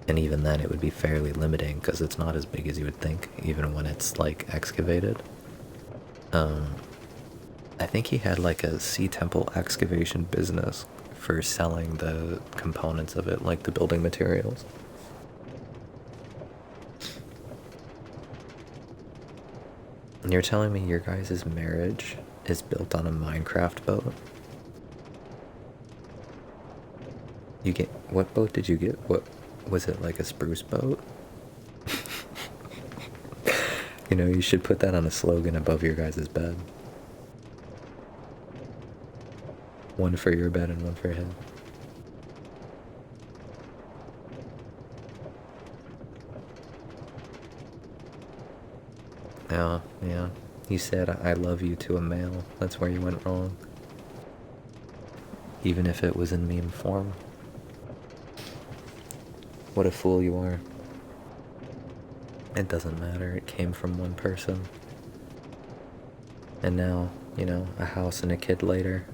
And even then it would be fairly limiting because it's not as big as you would think, even when it's like excavated. I think he had like a sea temple excavation business for selling the components of it, like the building materials. And you're telling me your guys' marriage is built on a Minecraft boat. You get, what boat did you get? What was it, like a spruce boat? You know, you should put that on a slogan above your guys' bed. One for your bed and one for his. Oh, yeah. You said I love you to a male. That's where you went wrong. Even if it was in meme form. What a fool you are. It doesn't matter. It came from one person. And now, you know, a house and a kid later.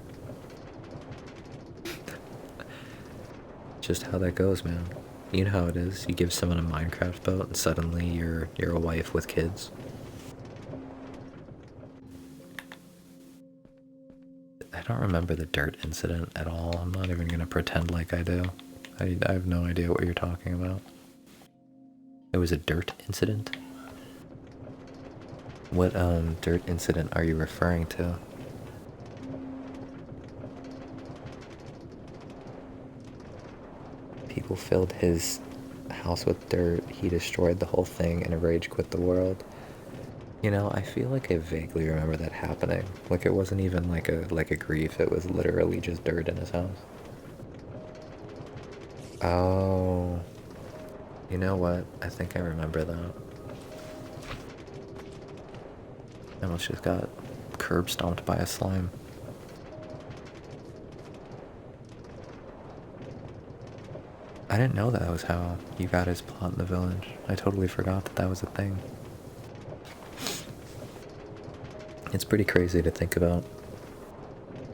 Just how that goes, man. You know how it is. You give someone a Minecraft boat and suddenly you're a wife with kids. I don't remember the dirt incident at all. I'm not even gonna pretend like I do. I have no idea what you're talking about. It was a dirt incident? What dirt incident are you referring to? People filled his house with dirt, he destroyed the whole thing, and rage quit the world. You know, I feel like I vaguely remember that happening. Like it wasn't even like a grief, it was literally just dirt in his house. Oh. You know what? I think I remember that. I almost just got curb stomped by a slime. I didn't know that was how you got his plot in the village. I totally forgot that that was a thing. It's pretty crazy to think about.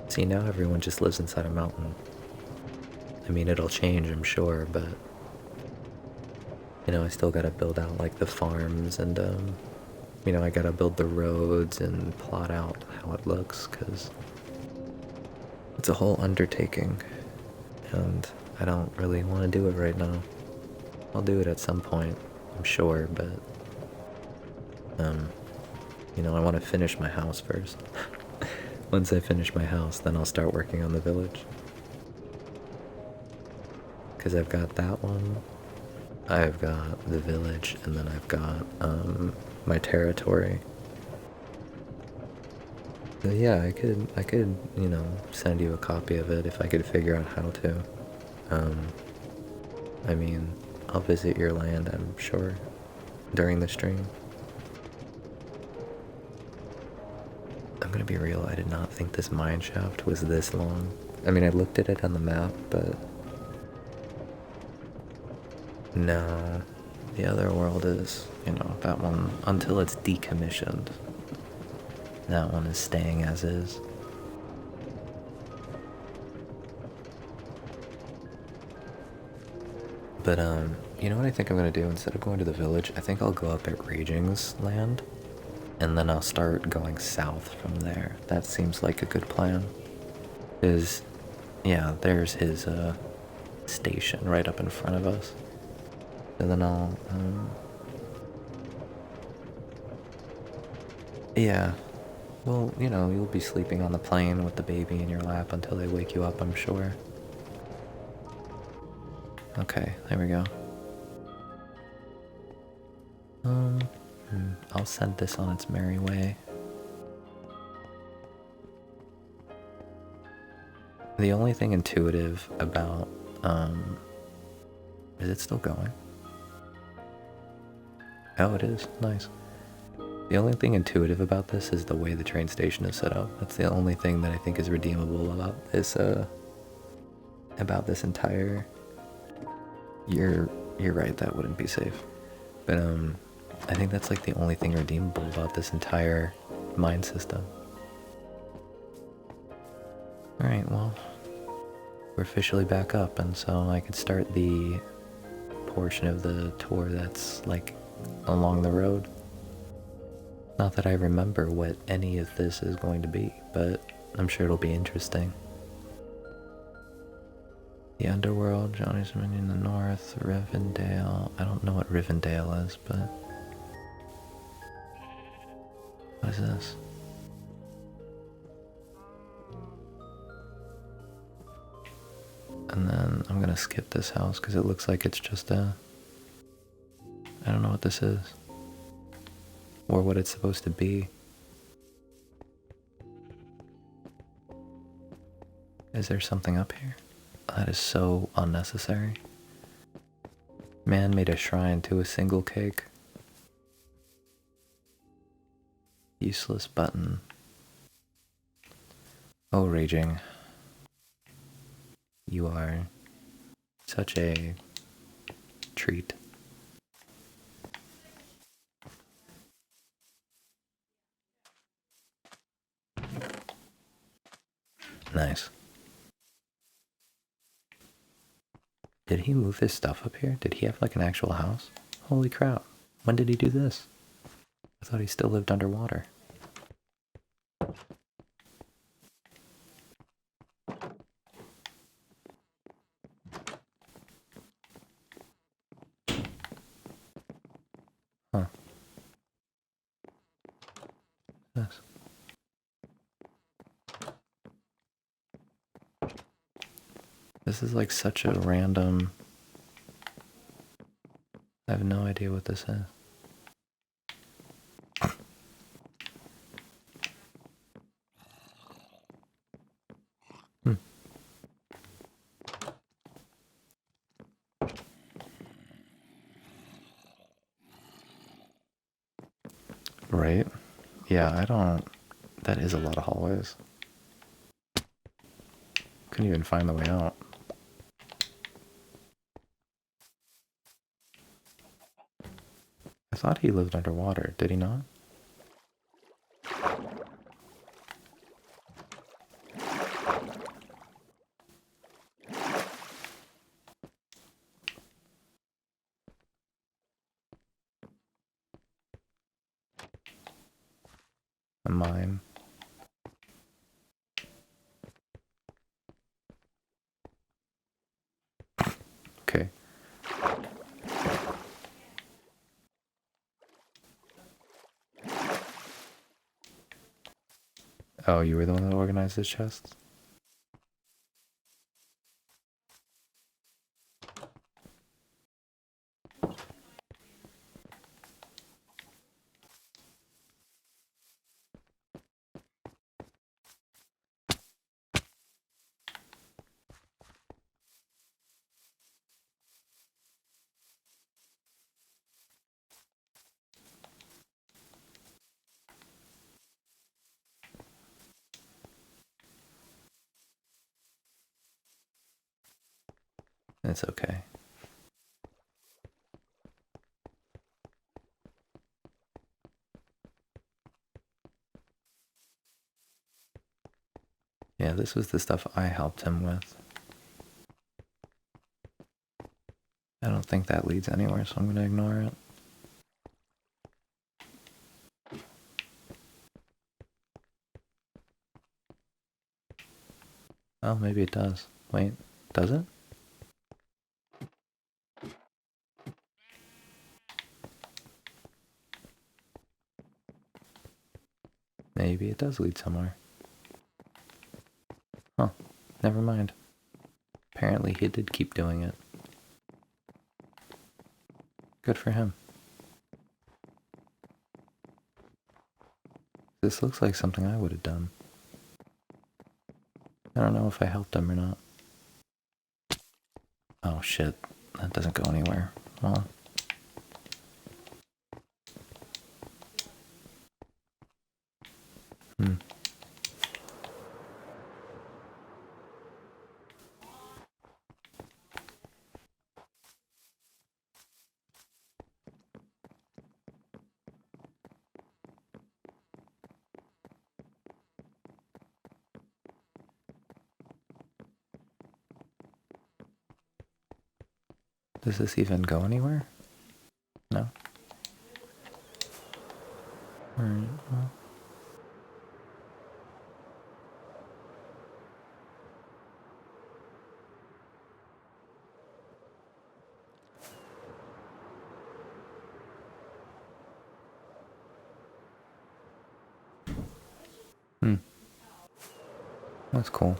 See, now everyone just lives inside a mountain. I mean, it'll change, I'm sure, but... You know, I still gotta build out, like, the farms and, you know, I gotta build the roads and plot out how it looks, because... It's a whole undertaking, and I don't really want to do it right now. I'll do it at some point, I'm sure, but... You know, I want to finish my house first. Once I finish my house, then I'll start working on the village. Because I've got that one, I've got the village, and then I've got my territory. So yeah, I could, you know, send you a copy of it if I could figure out how to. I mean, I'll visit your land, I'm sure, during the stream. I'm gonna be real, I did not think this mine shaft was this long. I mean, I looked at it on the map, but... No, the other world is, you know, that one, until it's decommissioned, that one is staying as is. But, you know what I think I'm gonna do? Instead of going to the village, I think I'll go up at Raging's land, and then I'll start going south from there. That seems like a good plan. Is, yeah, there's his, station right up in front of us. And then I'll, yeah. Well, you know, you'll be sleeping on the plane with the baby in your lap until they wake you up, I'm sure. Okay, there we go. I'll send this on its merry way. The only thing intuitive about, is it still going? Oh, it is. Nice. The only thing intuitive about this is the way the train station is set up. That's the only thing that I think is redeemable about this entire... You're right, that wouldn't be safe. But, I think that's like the only thing redeemable about this entire mine system. Alright, well, we're officially back up, and so I could start the portion of the tour that's, like, along the road. Not that I remember what any of this is going to be, but I'm sure it'll be interesting. The Underworld, Johnny's Dominion in the north, Rivendell. I don't know what Rivendell is, but... What is this? And then I'm gonna skip this house because it looks like it's just a... I don't know what this is. Or what it's supposed to be. Is there something up here? That is so unnecessary. Man made a shrine to a single cake. Useless button. Oh, Raging. You are such a treat. Nice. Did he move his stuff up here? Did he have like an actual house? Holy crap. When did he do this? I thought he still lived underwater. Huh. Yes. This is like such a random... I have no idea what this is. Hmm. Right? Yeah, I don't... That is a lot of hallways. Couldn't even find the way out. I thought he lived underwater, did he not? A mine. Okay. Oh, you were the one that organized this chest? It's okay. Yeah, this was the stuff I helped him with. I don't think that leads anywhere, so I'm gonna ignore it. Oh, maybe it does. Wait, does it? Maybe it does lead somewhere. Huh, never mind. Apparently he did keep doing it. Good for him. This looks like something I would have done. I don't know if I helped him or not. Oh shit, that doesn't go anywhere. Well. Hmm. Does this even go anywhere? No? Alright, well. Hmm. That's cool.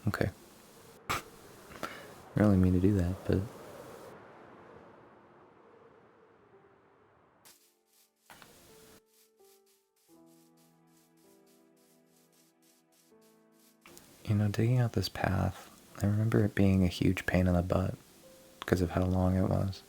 Okay. I really mean to do that, but... You know, digging out this path, I remember it being a huge pain in the butt because of how long it was.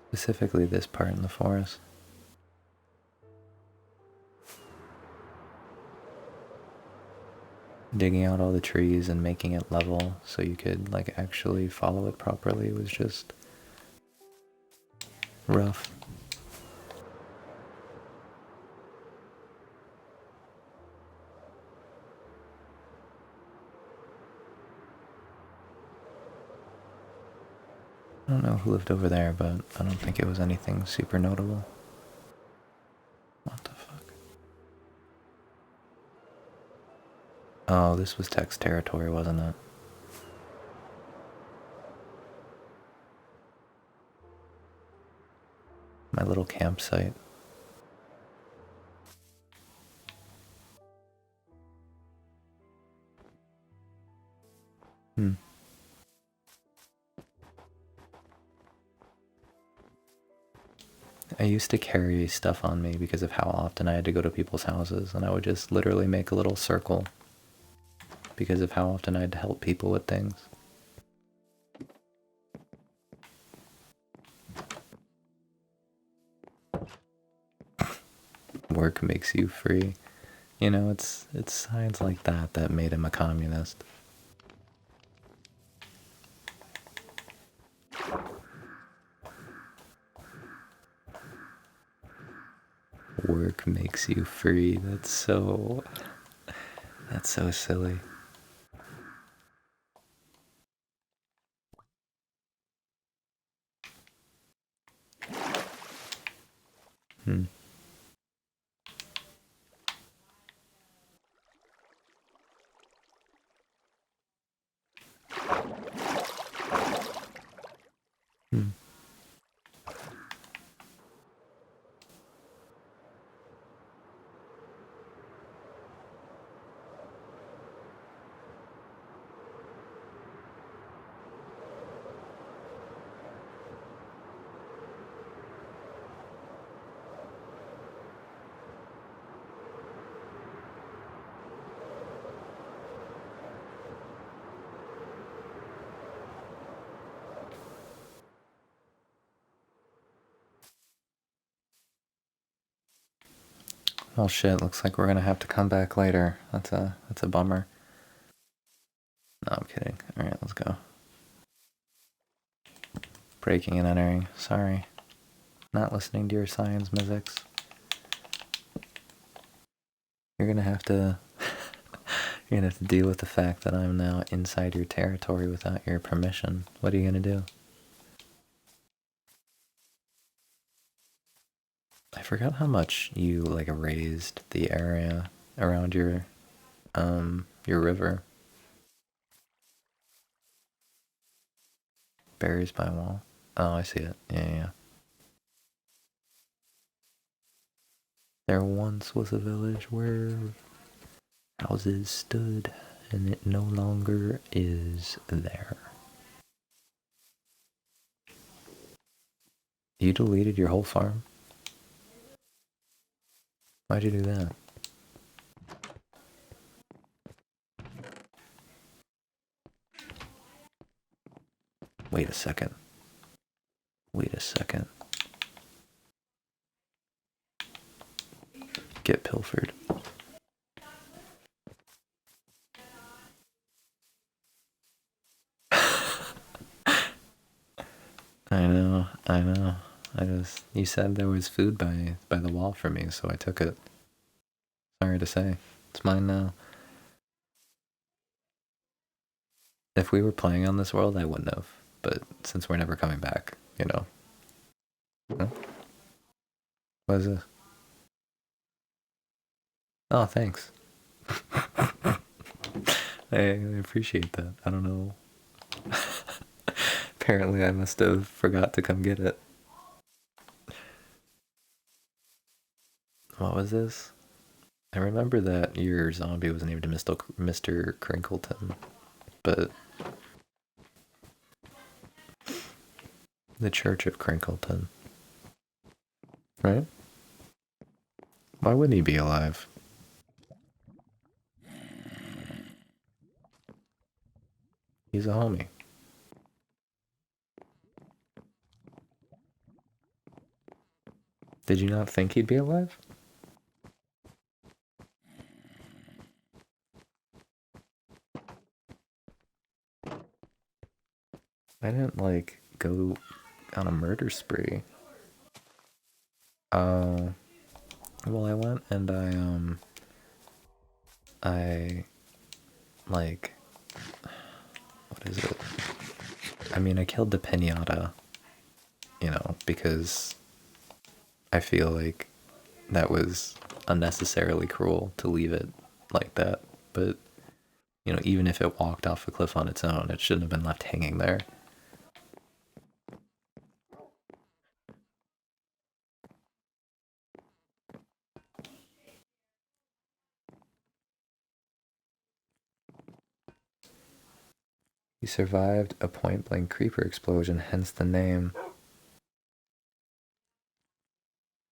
Specifically this part in the forest. Digging out all the trees and making it level so you could like actually follow it properly was just rough. I don't know who lived over there, but I don't think it was anything super notable. What the fuck? Oh, this was Tech's territory, wasn't it? My little campsite. Hmm. I used to carry stuff on me because of how often I had to go to people's houses, and I would just literally make a little circle because of how often I had to help people with things. Work makes you free. You know, it's signs like that that made him a communist. Work makes you free. That's so silly. Hmm. Hmm. Well, shit. Looks like we're gonna have to come back later. That's a bummer. No, I'm kidding. All right, let's go. Breaking and entering. Sorry. Not listening to your science musics. You're gonna have to you're gonna have to deal with the fact that I'm now inside your territory without your permission. What are you gonna do? I forgot how much you like raised the area around your river. Berries by wall. Oh, I see it. Yeah. There once was a village where houses stood, and it no longer is there. You deleted your whole farm? Why'd you do that? Wait a second. Wait a second. Get pilfered. I know. You said there was food by the wall for me, so I took it. Sorry to say. It's mine now. If we were playing on this world, I wouldn't have. But since we're never coming back, you know. Huh? What is this? Oh, thanks. I appreciate that. I don't know. Apparently I must have forgot to come get it. What was this? I remember that your zombie was named Mr. Crinkleton, but the Church of Crinkleton, right? Why wouldn't he be alive? He's a homie. Did you not think he'd be alive? I didn't like go on a murder spree. Oh, well, I went and I like, what is it? I mean, I killed the pinata, because I feel like that was unnecessarily cruel to leave it like that. But, even if it walked off a cliff on its own, it shouldn't have been left hanging there. He survived a point-blank creeper explosion, hence the name.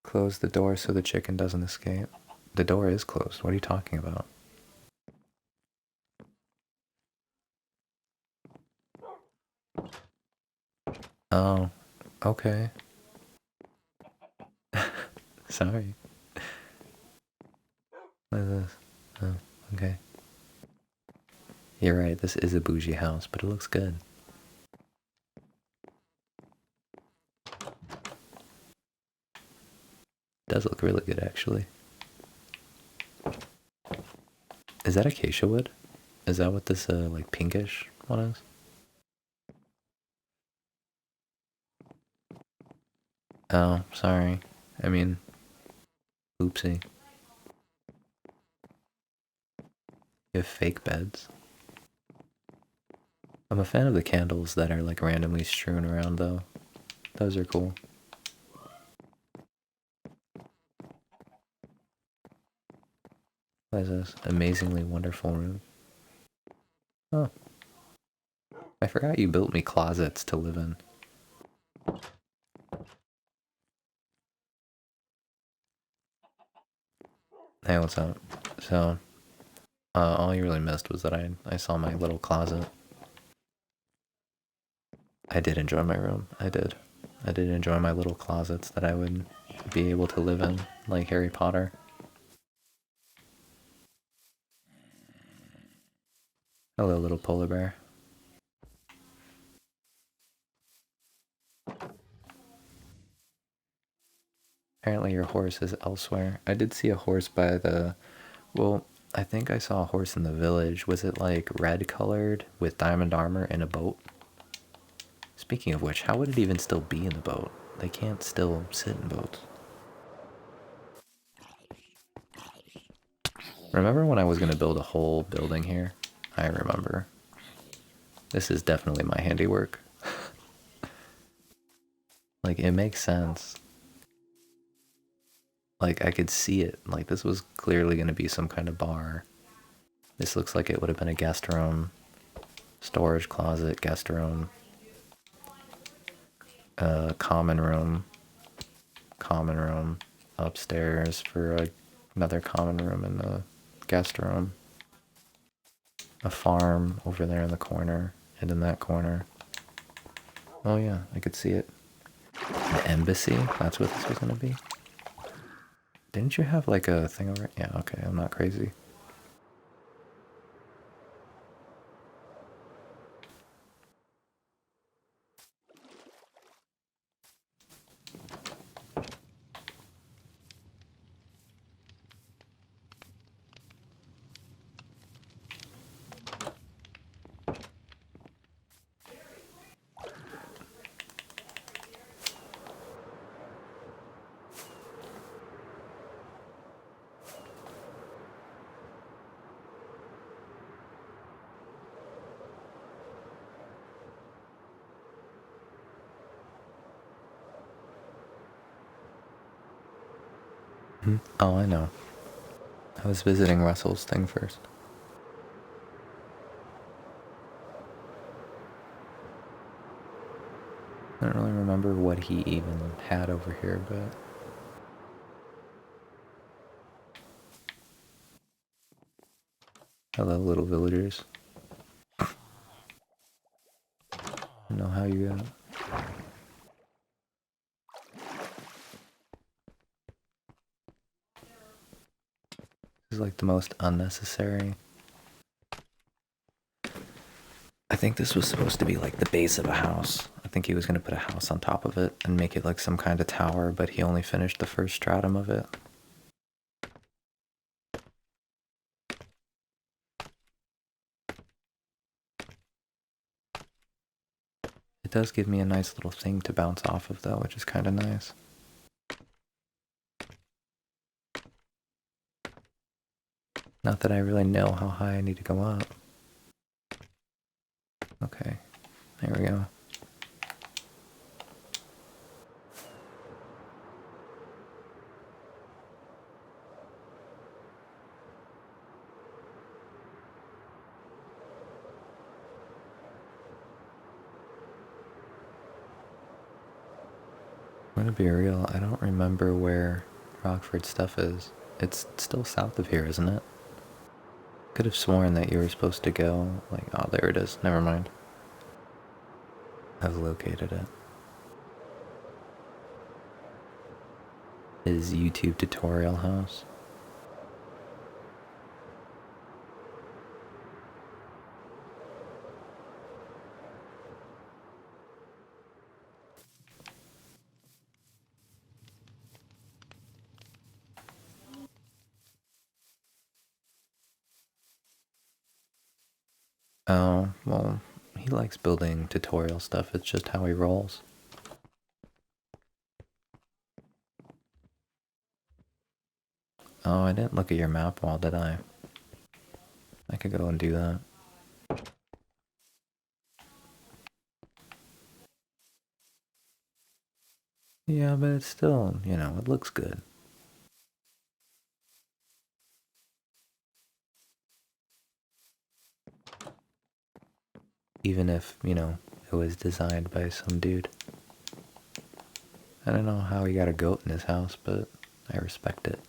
Close the door so the chicken doesn't escape. The door is closed. What are you talking about? Oh, okay. Sorry. What is this? Oh, okay. You're right, this is a bougie house, but it looks good. It does look really good, actually. Is that acacia wood? Is that what this, like, pinkish one is? Oh, sorry. I mean, oopsie. You have fake beds? I'm a fan of the candles that are, like, randomly strewn around, though. Those are cool. What is this? Amazingly wonderful room. Oh. I forgot you built me closets to live in. Hey, what's up? So, all you really missed was that I saw my little closet. I did enjoy my room. I did. I did enjoy my little closets that I would be able to live in, like Harry Potter. Hello, little polar bear. Apparently your horse is elsewhere. I did see a horse by the... Well, I think I saw a horse in the village. Was it like red colored with diamond armor in a boat? Speaking of which, how would it even still be in the boat? They can't still sit in boats. Remember when I was going to build a whole building here? I remember. This is definitely my handiwork. Like, it makes sense. Like, I could see it. Like, this was clearly going to be some kind of bar. This looks like it would have been a guest room. Storage closet, guest room. Common room. Common room. Upstairs for another common room in the guest room. A farm over there in the corner. And in that corner. Oh yeah, I could see it. An embassy? That's what this was going to be? Didn't you have like a thing over it? Yeah, okay, I'm not crazy. Oh, I know. I was visiting Russell's thing first. I don't really remember what he even had over here, but... Hello, little villagers. I don't know how you got... This is like the most unnecessary... I think this was supposed to be like the base of a house. I think he was going to put a house on top of it and make it like some kind of tower, but he only finished the first stratum of it. It does give me a nice little thing to bounce off of though, which is kind of nice. Not that I really know how high I need to go up. Okay, there we go. I'm gonna be real, I don't remember where Rockford stuff is. It's still south of here, isn't it? Could have sworn that you were supposed to go, like, oh, there it is. Never mind. I've located it. His YouTube tutorial house. Oh, well, he likes building tutorial stuff. It's just how he rolls. Oh, I didn't look at your map wall, did I? I could go and do that. Yeah, but it's still, you know, it looks good. Even if, you know, it was designed by some dude. I don't know how he got a goat in his house, but I respect it.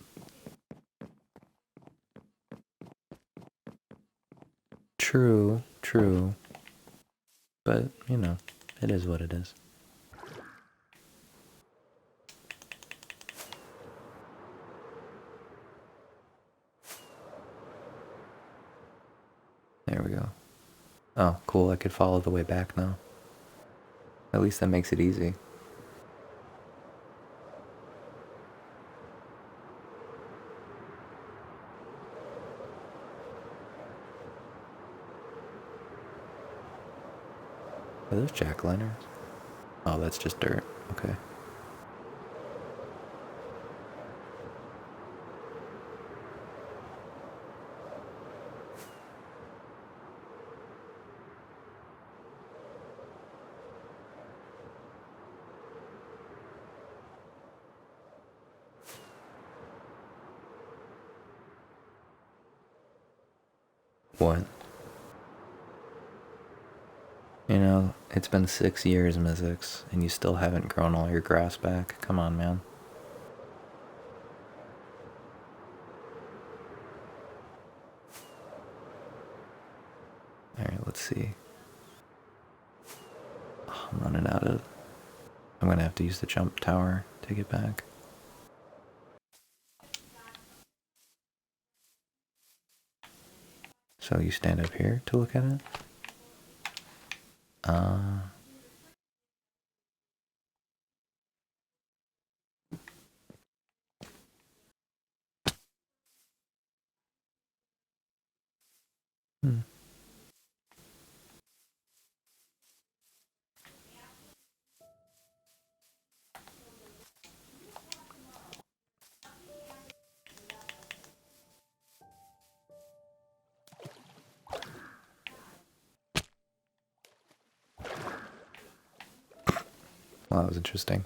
True, true. But, you know, it is what it is. There we go. Oh, cool, I could follow the way back now. At least that makes it easy. Are those jack-liners? Oh, that's just dirt. Okay. What? You know, it's been 6 years, Mizzix, and you still haven't grown all your grass back. Come on, man. Alright, let's see. Oh, I'm running out of... I'm gonna have to use the jump tower to get back. So you stand up here to look at it? Hmm. Well, that was interesting.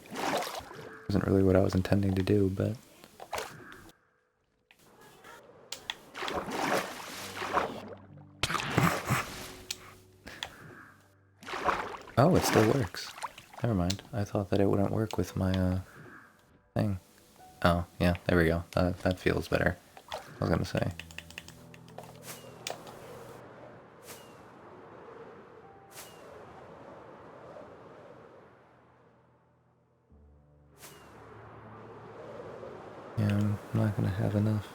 Wasn't really what I was intending to do, but... Oh, it still works. Never mind. I thought that it wouldn't work with my, thing. Oh, yeah, there we go. That feels better. I was gonna say. Yeah, I'm not gonna have enough.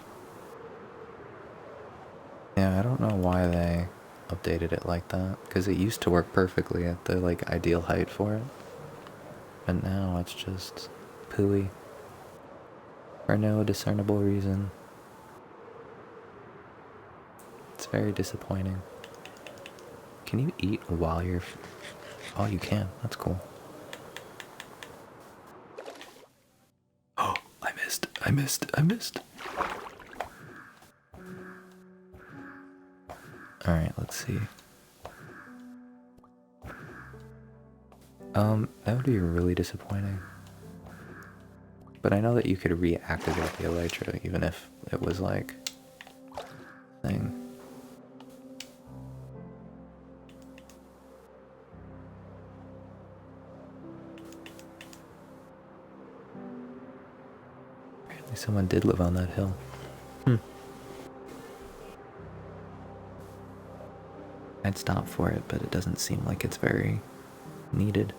Yeah, I don't know why they updated it like that, because it used to work perfectly at the, like, ideal height for it. But now it's just pooey. For no discernible reason. It's very disappointing. Can you eat while you're... Oh, you can. That's cool. Oh, I missed. I missed. I missed. Alright, let's see. That would be really disappointing. But I know that you could reactivate the elytra even if it was like... thing. Apparently someone did live on that hill. I'd stop for it, but it doesn't seem like it's very needed.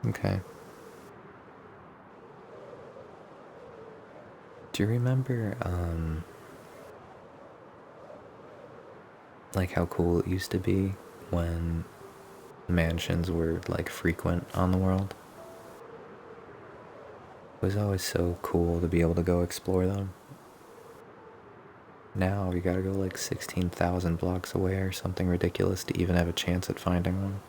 Okay. Do you remember, like how cool it used to be when mansions were, like, frequent on the world? It was always so cool to be able to go explore them. Now we gotta go like 16,000 blocks away or something ridiculous to even have a chance at finding one.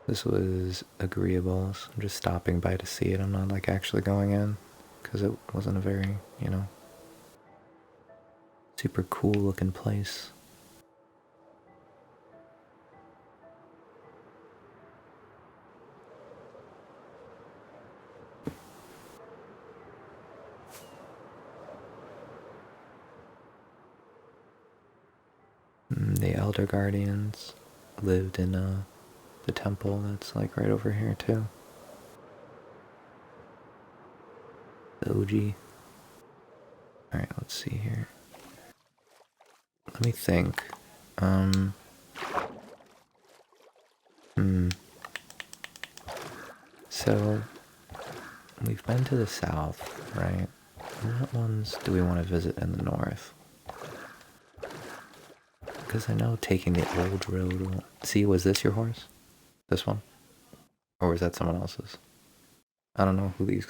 This was agreeable. So I'm just stopping by to see it. I'm not like actually going in because it wasn't a very, super cool looking place. The Elder Guardians lived in the temple that's like right over here too. The OG. Alright, let's see here. Let me think. So, we've been to the south, right? What ones do we want to visit in the north? Because I know taking the old road will... See, was this your horse? This one? Or was that someone else's? I don't know who these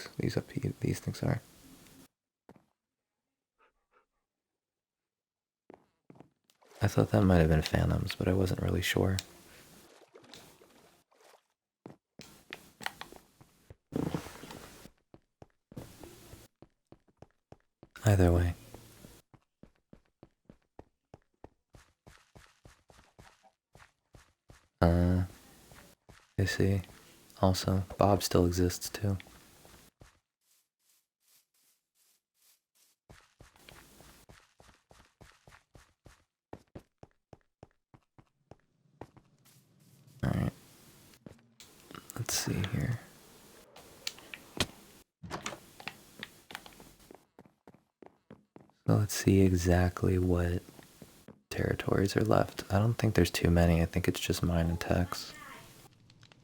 things are. I thought that might have been Phantoms, but I wasn't really sure. Either way. I see. Also, Bob still exists too. Alright. Let's see here. So let's see exactly what territories are left. I don't think there's too many. I think it's just mine and Tex.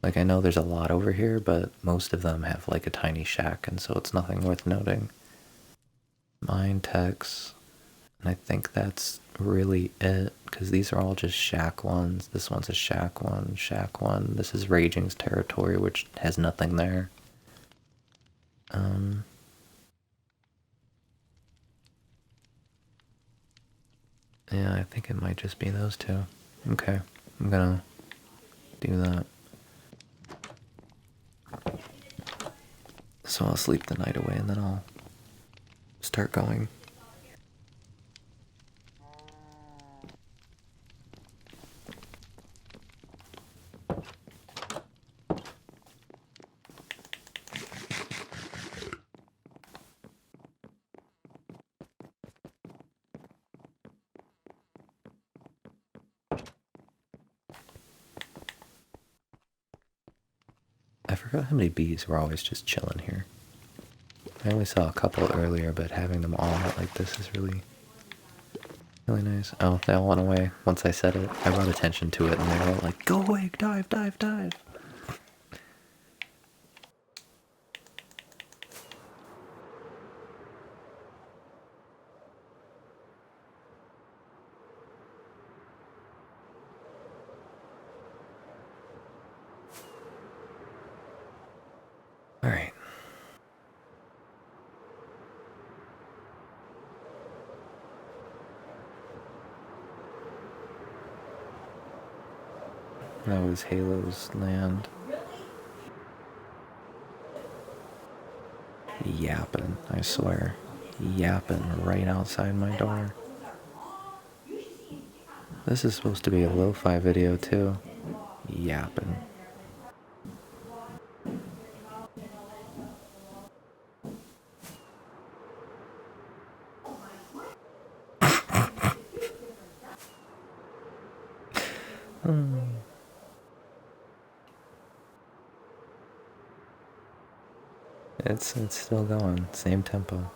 Like, I know there's a lot over here, but most of them have like a tiny shack, and so it's nothing worth noting. Mine, Tex, and I think that's really it, because these are all just shack ones. This one's a shack one, shack one. This is Raging's territory, which has nothing there. Yeah, I think it might just be those two. Okay, I'm gonna do that. So I'll sleep the night away and then I'll start going. forgot how many bees were always just chilling here. I only saw a couple earlier, but having them all out like this is really, really nice. Oh, they all went away once I said it. I brought attention to it, and they were all like, "Go away, dive, dive, dive." All right. That was Halo's land. Yapping, I swear. Yapping right outside my door. This is supposed to be a lo-fi video too. Yapping. It's still going, same tempo.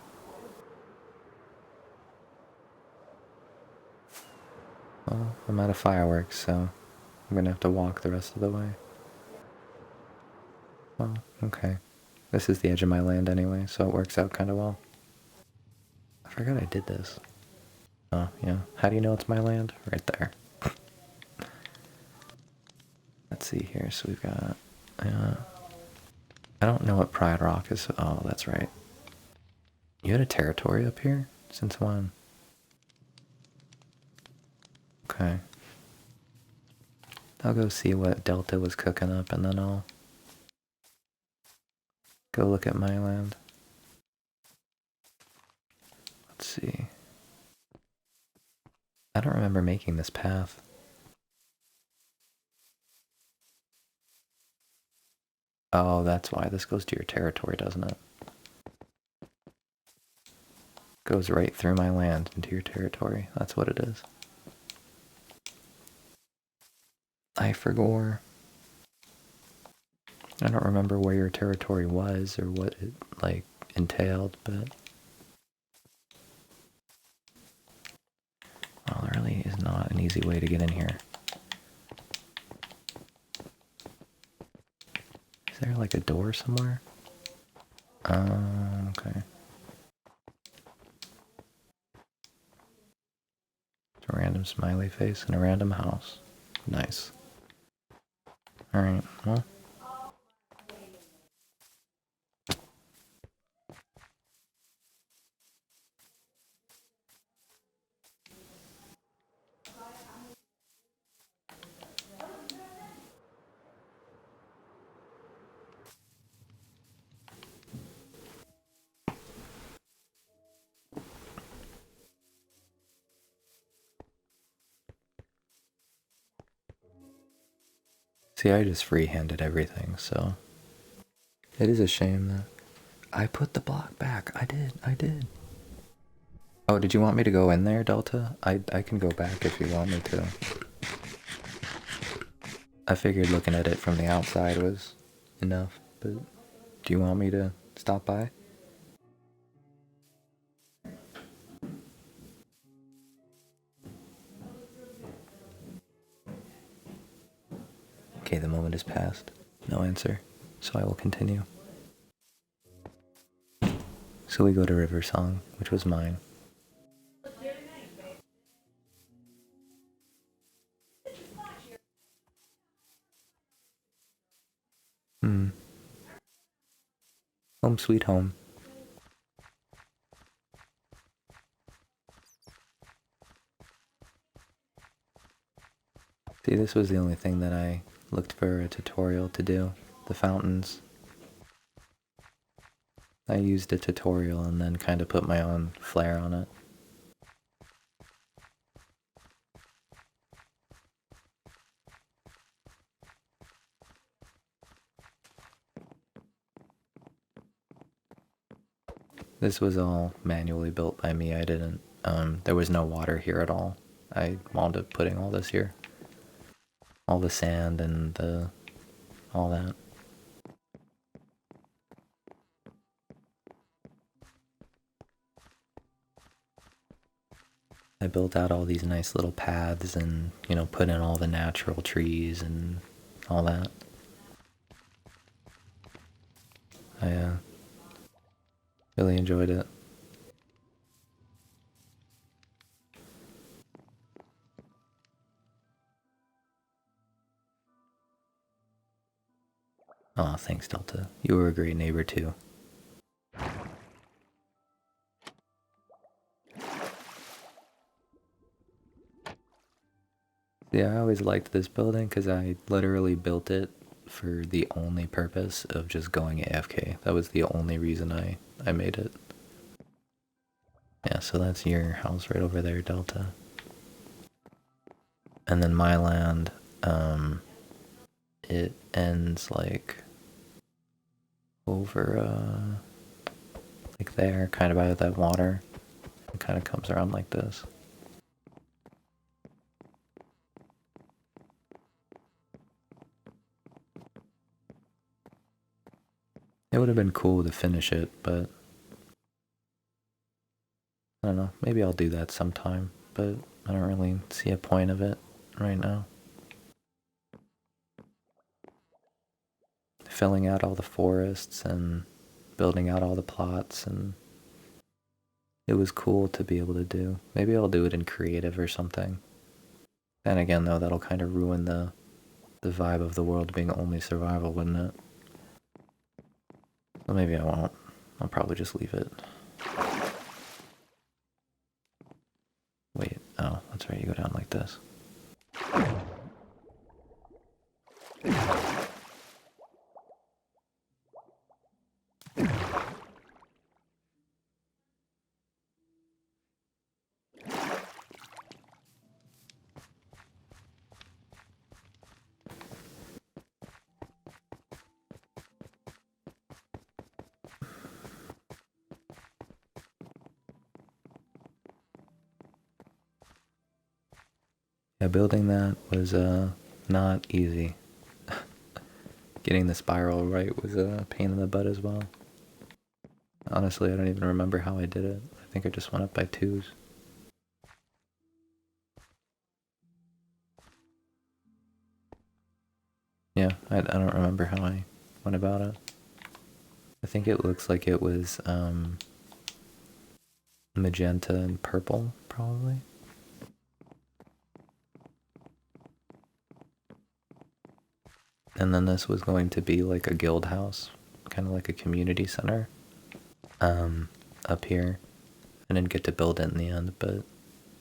Well, I'm out of fireworks, so I'm gonna have to walk the rest of the way. Well, okay. This is the edge of my land anyway, so it works out kind of well. I forgot I did this. Oh, yeah. How do you know it's my land? Right there. Let's see here. So we've got... I don't know what Pride Rock is. Oh, that's right. You had a territory up here? Since when? Okay. I'll go see what Delta was cooking up, and then I'll go look at my land. Let's see. I don't remember making this path. Oh, that's why. This goes to your territory, doesn't it? Goes right through my land into your territory. That's what it is. I forgot. I don't remember where your territory was or what it, like, entailed, but... Well, there really is not an easy way to get in here. Is there, like, a door somewhere? Okay. A random smiley face and a random house. Nice. Alright, well... See, I just free-handed everything, so... It is a shame that... I put the block back. I did. Oh, did you want me to go in there, Delta? I can go back if you want me to. I figured looking at it from the outside was enough, but... Do you want me to stop by? Okay, the moment has passed. No answer, so I will continue. So we go to River Song, which was mine. Home sweet home. See, this was the only thing that I looked for a tutorial to do. The fountains. I used a tutorial and then kind of put my own flair on it. This was all manually built by me. I didn't, there was no water here at all. I wound up putting all this here. All the sand and all that. I built out all these nice little paths and, you know, put in all the natural trees and all that. I really enjoyed it. Oh, thanks, Delta. You were a great neighbor, too. Yeah, I always liked this building because I literally built it for the only purpose of just going AFK. That was the only reason I made it. Yeah, so that's your house right over there, Delta. And then my land, it ends like over, like there, kind of by that water. It kind of comes around like this. It would have been cool to finish it, but I don't know, maybe I'll do that sometime, but I don't really see a point of it right now. Filling out all the forests and building out all the plots, and it was cool to be able to do. Maybe I'll do it in creative or something. Then again, though, that'll kind of ruin the vibe of the world being only survival, wouldn't it? Well, maybe I won't. I'll probably just leave it. Wait, oh, that's right, you go down like this. Yeah, building that was not easy. Getting the spiral right was a pain in the butt as well. Honestly, I don't even remember how I did it. I think I just went up by twos. Yeah, I don't remember how I went about it. I think it looks like it was magenta and purple, probably. And then this was going to be like a guild house, kind of like a community center up here. I didn't get to build it in the end, but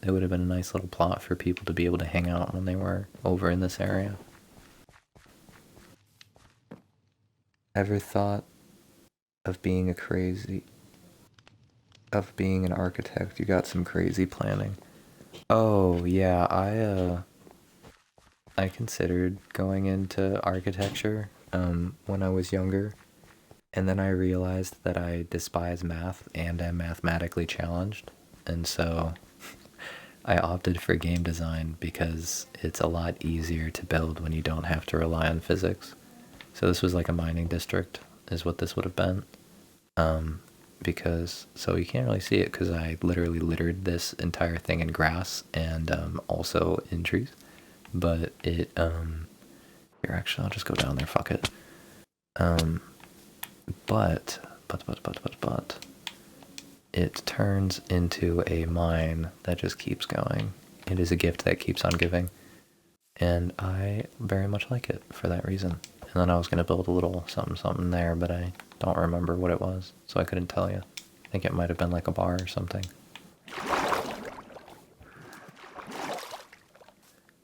it would have been a nice little plot for people to be able to hang out when they were over in this area. Ever thought of being an architect? You got some crazy planning. Oh yeah, I considered going into architecture when I was younger, and then I realized that I despise math and am mathematically challenged, and so I opted for game design because it's a lot easier to build when you don't have to rely on physics. So this was like a mining district, is what this would have been. Because, so you can't really see it because I literally littered this entire thing in grass and also in trees. But it, here actually, I'll just go down there, fuck it. But, it turns into a mine that just keeps going. It is a gift that keeps on giving. And I very much like it for that reason. And then I was going to build a little something there, but I don't remember what it was, so I couldn't tell you. I think it might have been like a bar or something.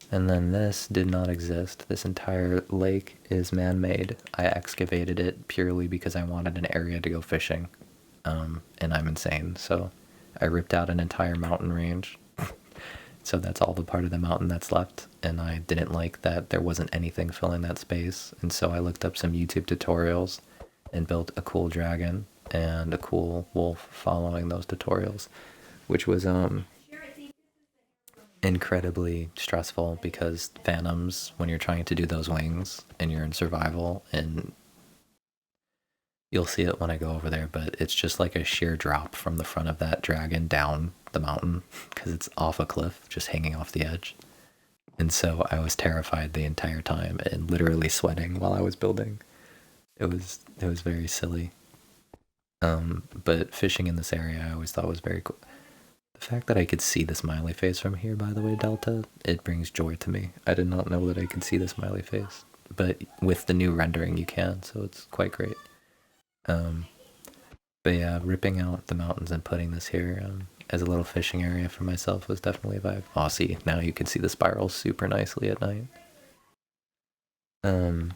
And then this did not exist. This entire lake is man-made. I excavated it purely because I wanted an area to go fishing. And I'm insane, so I ripped out an entire mountain range. So that's all the part of the mountain that's left, and I didn't like that there wasn't anything filling that space, and so I looked up some YouTube tutorials and built a cool dragon and a cool wolf following those tutorials, which was incredibly stressful because phantoms, when you're trying to do those wings and you're in survival, and You'll see it when I go over there, but it's just like a sheer drop from the front of that dragon down the mountain because it's off a cliff, just hanging off the edge. And so I was terrified the entire time and literally sweating while I was building. It was very silly. But fishing in this area I always thought was very cool. The fact that I could see the smiley face from here, by the way, Delta, it brings joy to me. I did not know that I could see the smiley face, but with the new rendering you can, so it's quite great. Um, but yeah, ripping out the mountains and putting this here as a little fishing area for myself was definitely a vibe. Oh, see, now you can see the spirals super nicely at night. Um,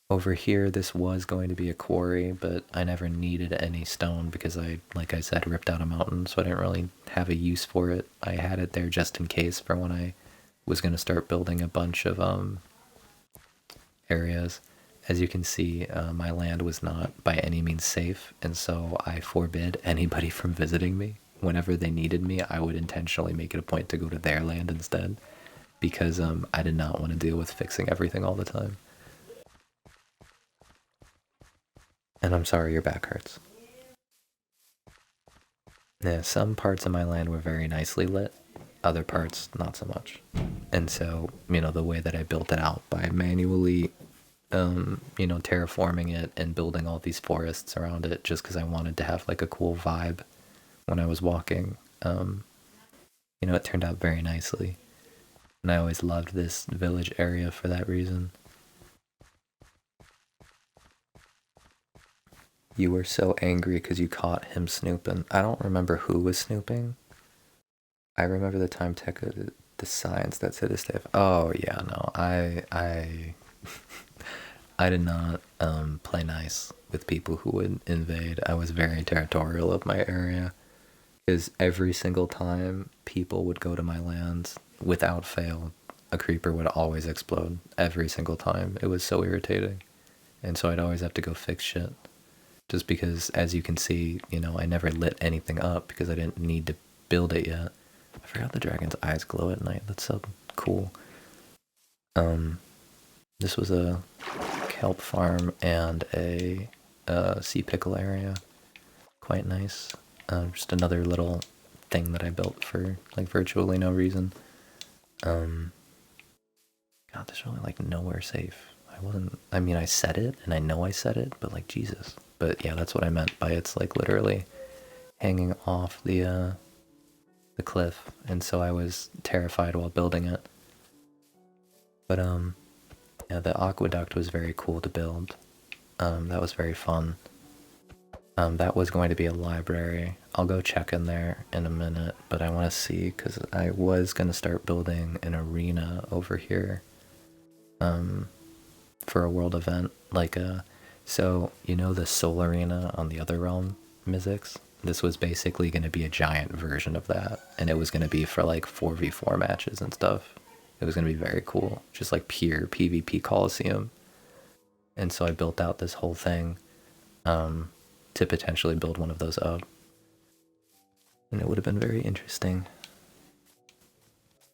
Over here, this was going to be a quarry, but I never needed any stone because I, like I said, ripped out a mountain, so I didn't really have a use for it. I had it there just in case for when I was going to start building a bunch of areas. As you can see, my land was not by any means safe, and so I forbid anybody from visiting me. Whenever they needed me, I would intentionally make it a point to go to their land instead, because I did not want to deal with fixing everything all the time. And I'm sorry your back hurts. Yeah, some parts of my land were very nicely lit, other parts not so much. And so, the way that I built it out by manually, terraforming it and building all these forests around it just because I wanted to have like a cool vibe when I was walking, it turned out very nicely. And I always loved this village area for that reason. You were so angry because you caught him snooping. I don't remember who was snooping. I remember the time Tekka, the signs that said his stuff. Oh yeah, no, I I did not play nice with people who would invade. I was very territorial of my area because every single time people would go to my lands, without fail, a creeper would always explode every single time. It was so irritating, and so I'd always have to go fix shit. Just because, as you can see, I never lit anything up because I didn't need to build it yet. I forgot the dragon's eyes glow at night. That's so cool. This was a kelp farm and a sea pickle area. Quite nice. Just another little thing that I built for like virtually no reason. God, there's really like nowhere safe. I said it, and I know I said it, but like Jesus. But yeah, that's what I meant by it's like literally hanging off the cliff, and so I was terrified while building it. But yeah, the aqueduct was very cool to build. That was very fun. That was going to be a library. I'll go check in there in a minute, but I want to see because I was going to start building an arena over here. For a world event, like so the Soul Arena on the other realm, Mizzix? This was basically going to be a giant version of that, and it was going to be for like 4v4 matches and stuff. It was going to be very cool, just like pure PvP Coliseum. And so I built out this whole thing to potentially build one of those up. And it would have been very interesting.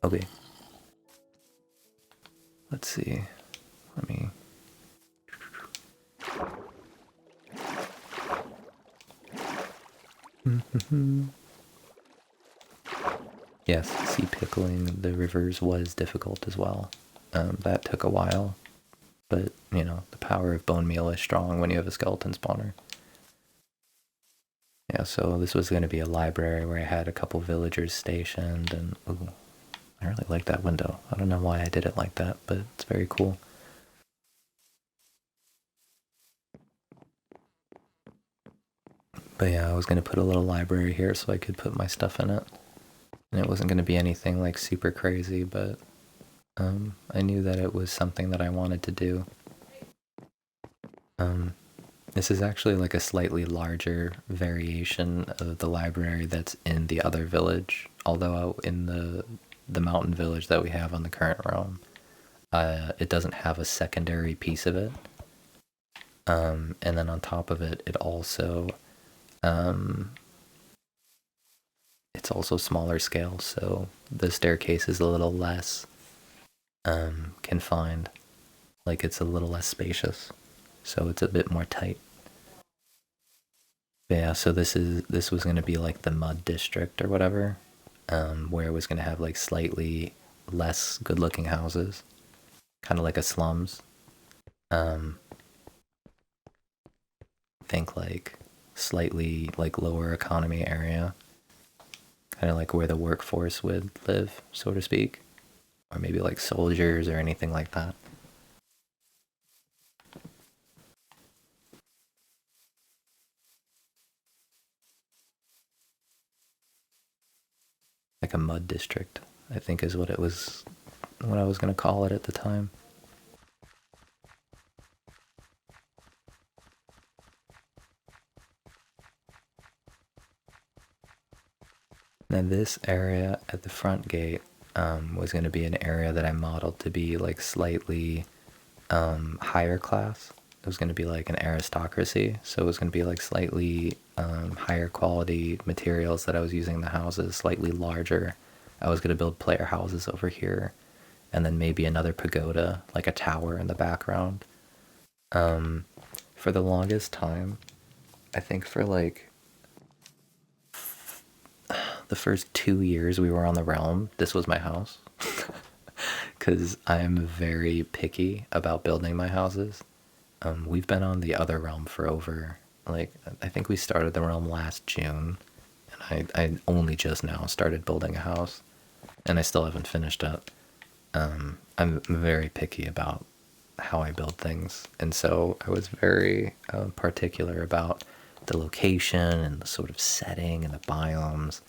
Okay. Let's see. Let me... Yes, sea pickling the rivers was difficult as well. That took a while, but the power of bone meal is strong when you have a skeleton spawner. Yeah, so this was going to be a library where I had a couple villagers stationed, and ooh, I really like that window. I don't know why I did it like that, but it's very cool. But yeah, I was going to put a little library here so I could put my stuff in it. And it wasn't going to be anything like super crazy, but I knew that it was something that I wanted to do. This is actually like a slightly larger variation of the library that's in the other village, although in the mountain village that we have on the current realm, it doesn't have a secondary piece of it. And then on top of it, it's also smaller scale, so the staircase is a little less confined, like it's a little less spacious. so it's a bit more tight. But yeah, so this was gonna be like the mud district or whatever, where it was gonna have like slightly less good-looking houses, kind of like a slums. Um, think like slightly like lower economy area, kind of like where the workforce would live, so to speak, or maybe like soldiers or anything like that. Like a mud district, I think is what I was gonna call it at the time. Now this area at the front gate was going to be an area that I modeled to be like slightly higher class. It was going to be like an aristocracy, so it was going to be like slightly higher quality materials that I was using in the houses, slightly larger. I was going to build player houses over here, and then maybe another pagoda, like a tower in the background. For the longest time, I think for like the first 2 years we were on the realm, this was my house. Because I'm very picky about building my houses. We've been on the other realm for over, like, I think we started the realm last June, and I only just now started building a house, and I still haven't finished it. I'm very picky about how I build things, and so I was very particular about the location and the sort of setting and the biomes,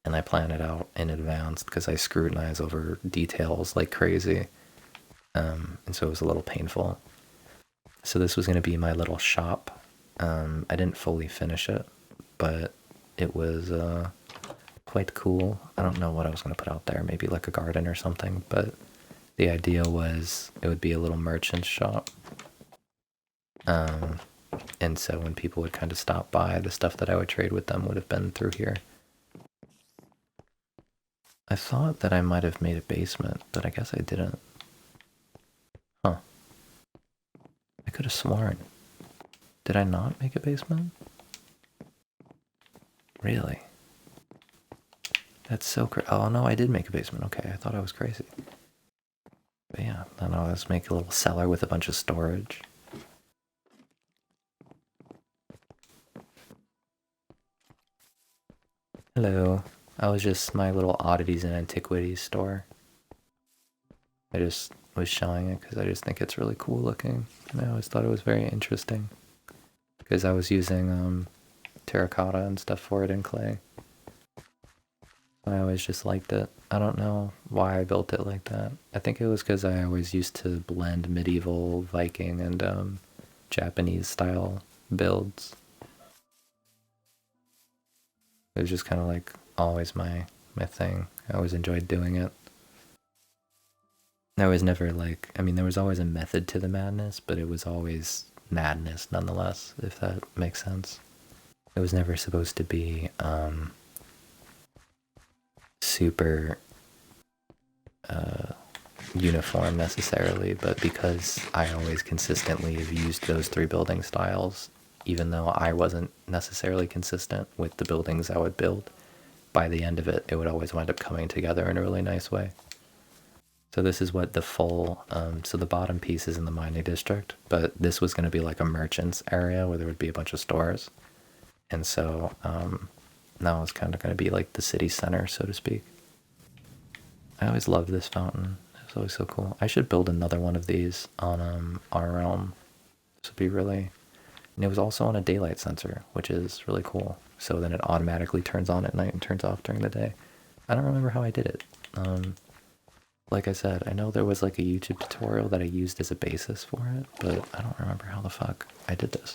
and I plan it out in advance because I scrutinize over details like crazy, and so it was a little painful. So this was going to be my little shop. I didn't fully finish it, but it was quite cool. I don't know what I was going to put out there, maybe like a garden or something, but the idea was it would be a little merchant shop. And so when people would kind of stop by, the stuff that I would trade with them would have been through here. I thought that I might have made a basement, but I guess I didn't. Huh. I could have sworn. Did I not make a basement? Really? That's so crazy. Oh no, I did make a basement. Okay, I thought I was crazy. But yeah, then I'll just make a little cellar with a bunch of storage. Hello. I was just my little oddities and antiquities store. I just was showing it because I just think it's really cool looking. And I always thought it was very interesting. Because I was using terracotta and stuff for it in clay. I always just liked it. I don't know why I built it like that. I think it was because I always used to blend medieval, Viking, and Japanese style builds. It was just kind of like always my thing. I always enjoyed doing it. I was never like, I mean, there was always a method to the madness, but it was always madness nonetheless, if that makes sense. It was never supposed to be super uniform necessarily, but because I always consistently have used those three building styles, even though I wasn't necessarily consistent with the buildings I would build, by the end of it, it would always wind up coming together in a really nice way. So this is what the full, so the bottom piece is in the mining district, but this was going to be like a merchant's area where there would be a bunch of stores. And so now it's kind of going to be like the city center, so to speak. I always loved this fountain. It's always so cool. I should build another one of these on our realm. This would be really... And it was also on a daylight sensor, which is really cool. So then it automatically turns on at night and turns off during the day. I don't remember how I did it. Like I said, I know there was like a YouTube tutorial that I used as a basis for it, but I don't remember how the fuck I did this.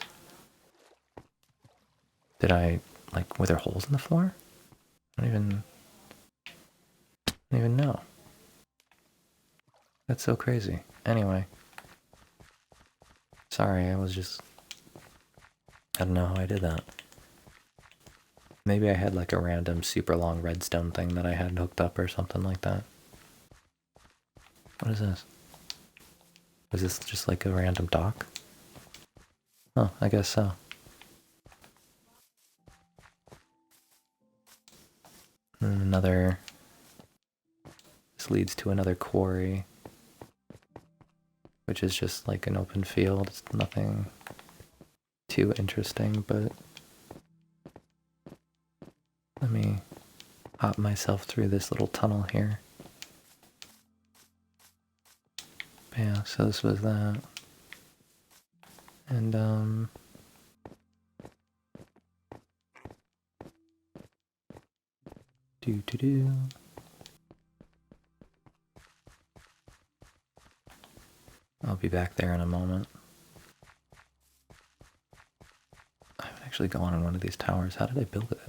Did I, like, were there holes in the floor? I don't even know. That's so crazy. Anyway. Sorry, I don't know how I did that. Maybe I had like a random super long redstone thing that I had hooked up or something like that. What is this? Was this just like a random dock? Oh, I guess so. And another... This leads to another quarry, which is just like an open field. It's nothing too interesting, but let me hop myself through this little tunnel here. But yeah, so this was that. And do. I'll be back there in a moment. I haven't actually gone on one of these towers. How did I build it?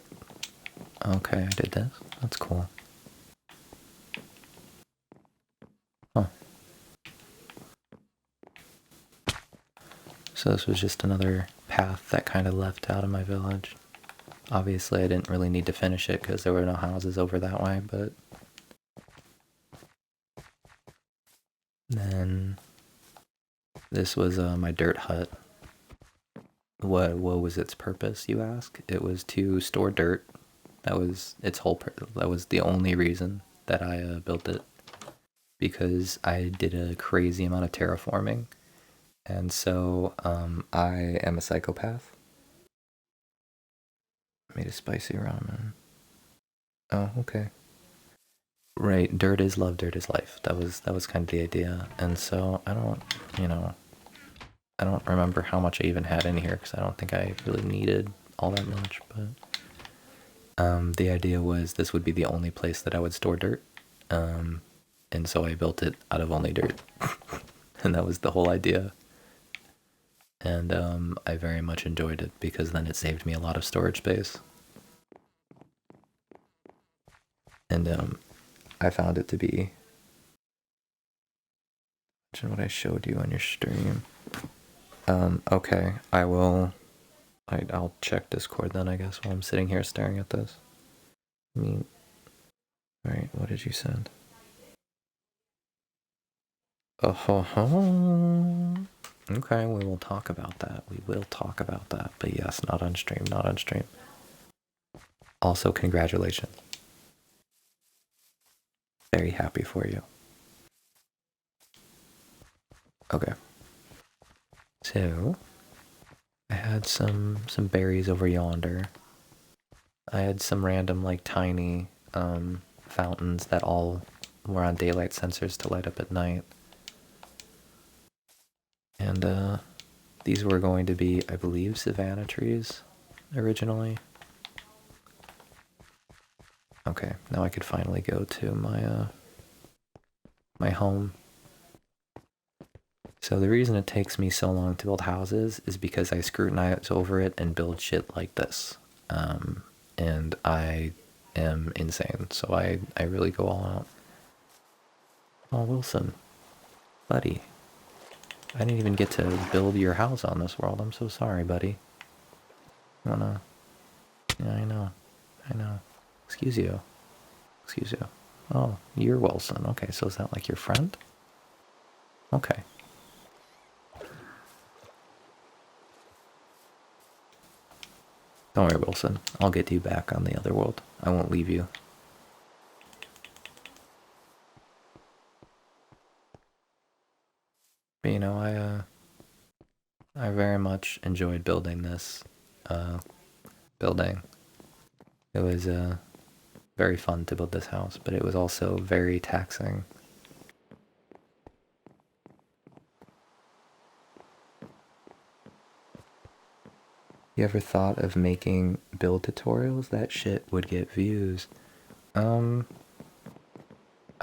Okay, I did this. That's cool. Huh. So this was just another path that kind of left out of my village. Obviously, I didn't really need to finish it because there were no houses over that way, but... Then... This was my dirt hut. What was its purpose, you ask? It was to store dirt. That was its whole that was the only reason that I built it. Because I did a crazy amount of terraforming. And so I am a psychopath. Made a spicy ramen. Oh, okay. Right, dirt is love, dirt is life. That was kind of the idea. And so I don't, I don't remember how much I even had in here because I don't think I really needed all that much, but the idea was this would be the only place that I would store dirt. And so I built it out of only dirt. And that was the whole idea. And I very much enjoyed it because then it saved me a lot of storage space. And I found it to be... Imagine what I showed you on your stream. Okay, I'll check Discord then, I guess, while I'm sitting here staring at this. Right, what did you send? Oh ho ho. Okay, we will talk about that. We will talk about that. But yes, not on stream, not on stream. Also, congratulations. Very happy for you. Okay. So, I had some berries over yonder. I had some random, like, tiny fountains that all were on daylight sensors to light up at night. And these were going to be, I believe, savanna trees originally. Okay, now I could finally go to my my home. So the reason it takes me so long to build houses is because I scrutinize over it and build shit like this. And I am insane, so I really go all out. Oh, Wilson. Buddy. I didn't even get to build your house on this world. I'm so sorry, buddy. Yeah, I know. Excuse you. Oh, you're Wilson. Okay, so is that like your friend? Okay. Don't worry, Wilson. I'll get you back on the other world. I won't leave you. But, I very much enjoyed building this building. It was very fun to build this house, but it was also very taxing. You ever thought of making build tutorials? That shit would get views. I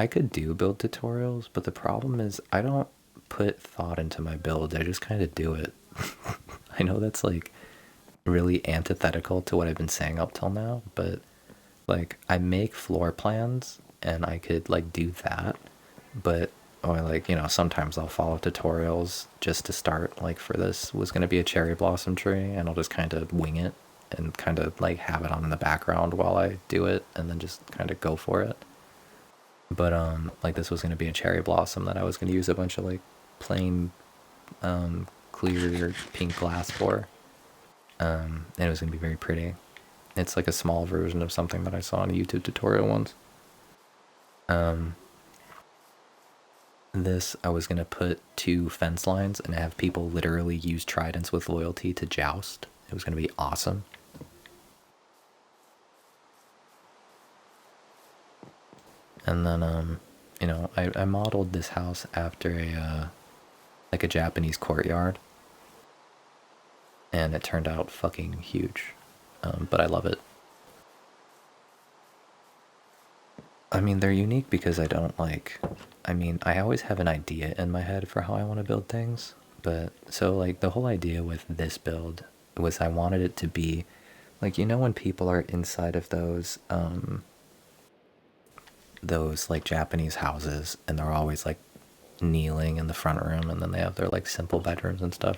could do build tutorials, but the problem is I don't put thought into my builds. I just kind of do it. I know that's like really antithetical to what I've been saying up till now, but like I make floor plans and I could like do that, but or like, sometimes I'll follow tutorials just to start. Like for this was going to be a cherry blossom tree and I'll just kind of wing it and kind of like have it on in the background while I do it and then just kind of go for it. But like this was going to be a cherry blossom that I was going to use a bunch of like plain clear pink glass for. And it was going to be very pretty. It's like a small version of something that I saw in a YouTube tutorial once. This, I was going to put 2 fence lines and have people literally use tridents with loyalty to joust. It was going to be awesome. And then, you know, I modeled this house after like a Japanese courtyard. And it turned out fucking huge. But I love it. I mean, they're unique because I don't like... I mean, I always have an idea in my head for how I want to build things. But, so, like, the whole idea with this build was I wanted it to be... Like, you know when people are inside of those, like, Japanese houses, and they're always, like, kneeling in the front room, and then they have their, like, simple bedrooms and stuff?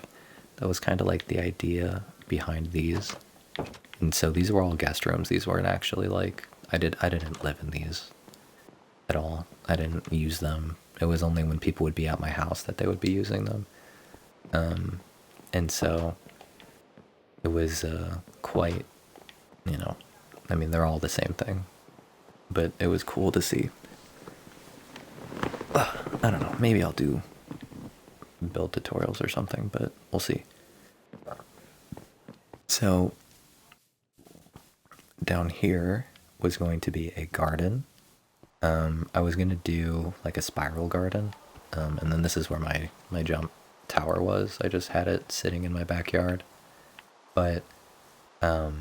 That was kind of, like, the idea behind these. And so these were all guest rooms. These weren't actually, like... I didn't live in these at all. I didn't use them. It was only when people would be at my house that they would be using them. And so it was quite, you know, I mean, they're all the same thing, but it was cool to see. I don't know, maybe I'll do build tutorials or something, but we'll see. So down here was going to be a garden. I was going to do like a spiral garden, and then this is where my jump tower was. I just had it sitting in my backyard. But I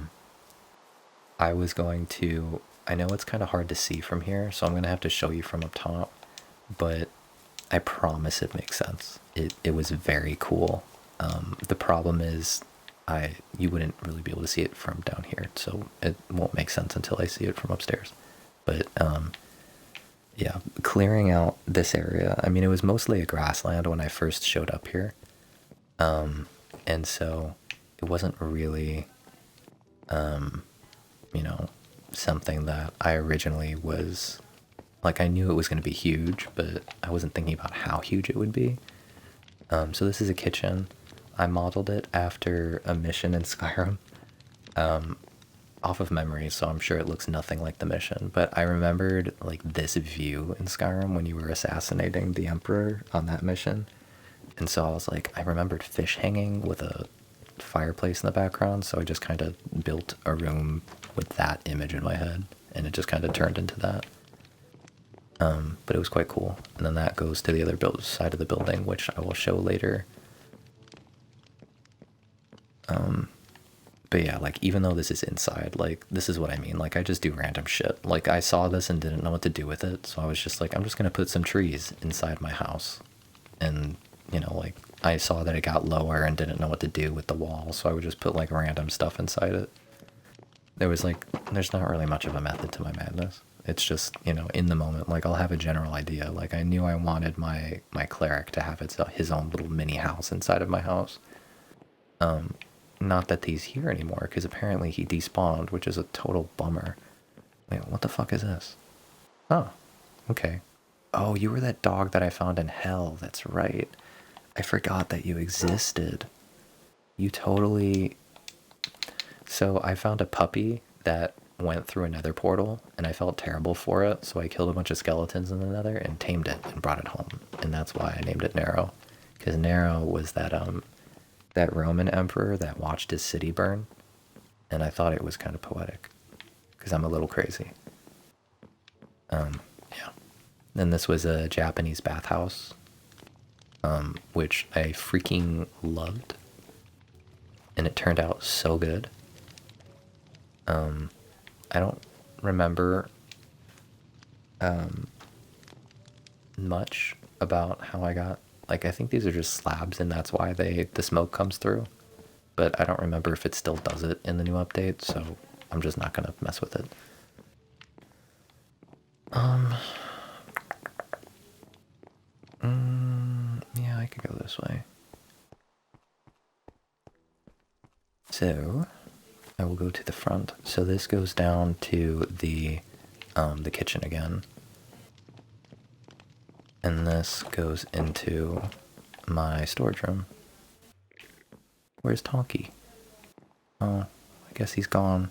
was going to... I know it's kind of hard to see from here, so I'm going to have to show you from up top, but I promise it makes sense. It was very cool. The problem is you wouldn't really be able to see it from down here, so it won't make sense until I see it from upstairs. But yeah, clearing out this area, I mean, it was mostly a grassland when I first showed up here, and so it wasn't really, you know, something that I originally was, like, I knew it was going to be huge, but I wasn't thinking about how huge it would be. So this is a kitchen. I modeled it after a mission in Skyrim, off of memory, so I'm sure it looks nothing like the mission, but I remembered, like, this view in Skyrim when you were assassinating the Emperor on that mission, and so I was like, I remembered fish hanging with a fireplace in the background, so I just kind of built a room with that image in my head, and it just kind of turned into that. But it was quite cool, and then that goes to the other side of the building, which I will show later. But yeah, like, even though this is inside, like, this is what I mean. Like, I just do random shit. Like, I saw this and didn't know what to do with it, so I was just like, I'm just gonna put some trees inside my house. And, you know, like, I saw that it got lower and didn't know what to do with the wall, so I would just put, like, random stuff inside it. There's not really much of a method to my madness. It's just, you know, in the moment, like, I'll have a general idea. Like, I knew I wanted my cleric to have his own little mini house inside of my house. Not that he's here anymore, because apparently he despawned, which is a total bummer. Wait, what the fuck is this? Oh, okay. Oh, you were that dog that I found in hell, that's right. I forgot that you existed. You totally... So I found a puppy that went through a nether portal, and I felt terrible for it, so I killed a bunch of skeletons in the nether and tamed it and brought it home. And that's why I named it Nero. Because Nero was that Roman emperor that watched his city burn, and I thought it was kind of poetic, because I'm a little crazy. Yeah. Then this was a Japanese bathhouse, which I freaking loved, and it turned out so good. I don't remember much about how I got... Like, I think these are just slabs, and that's why the smoke comes through. But I don't remember if it still does it in the new update, so I'm just not gonna mess with it. Yeah, I could go this way. So, I will go to the front. So this goes down to the kitchen again. And this goes into my storage room. Where's Tonky? Oh, I guess he's gone.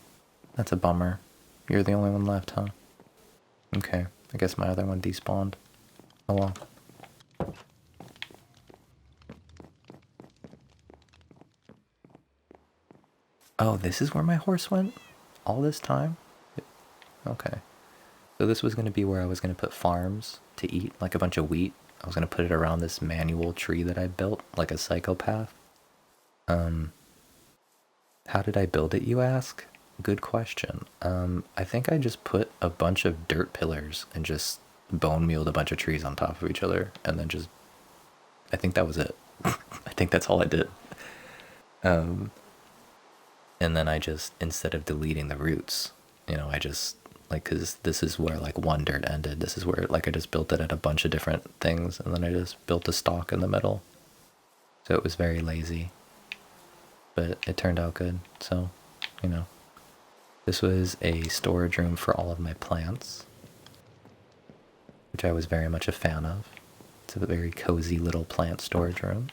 That's a bummer. You're the only one left, huh? Okay, I guess my other one despawned. Oh well. Oh, this is where my horse went? All this time? Okay. So this was going to be where I was going to put farms to eat, like a bunch of wheat. I was going to put it around this manual tree that I built, like a psychopath. How did I build it, you ask? Good question. I think I just put a bunch of dirt pillars and just bone mealed a bunch of trees on top of each other, and then just, I think that was it. I think that's all I did. And then I just, instead of deleting the roots, I just, like, because this is where, like, one dirt ended. This is where, like, I just built it at a bunch of different things, and then I just built a stalk in the middle. So it was very lazy. But it turned out good, so, This was a storage room for all of my plants, which I was very much a fan of. It's a very cozy little plant storage room.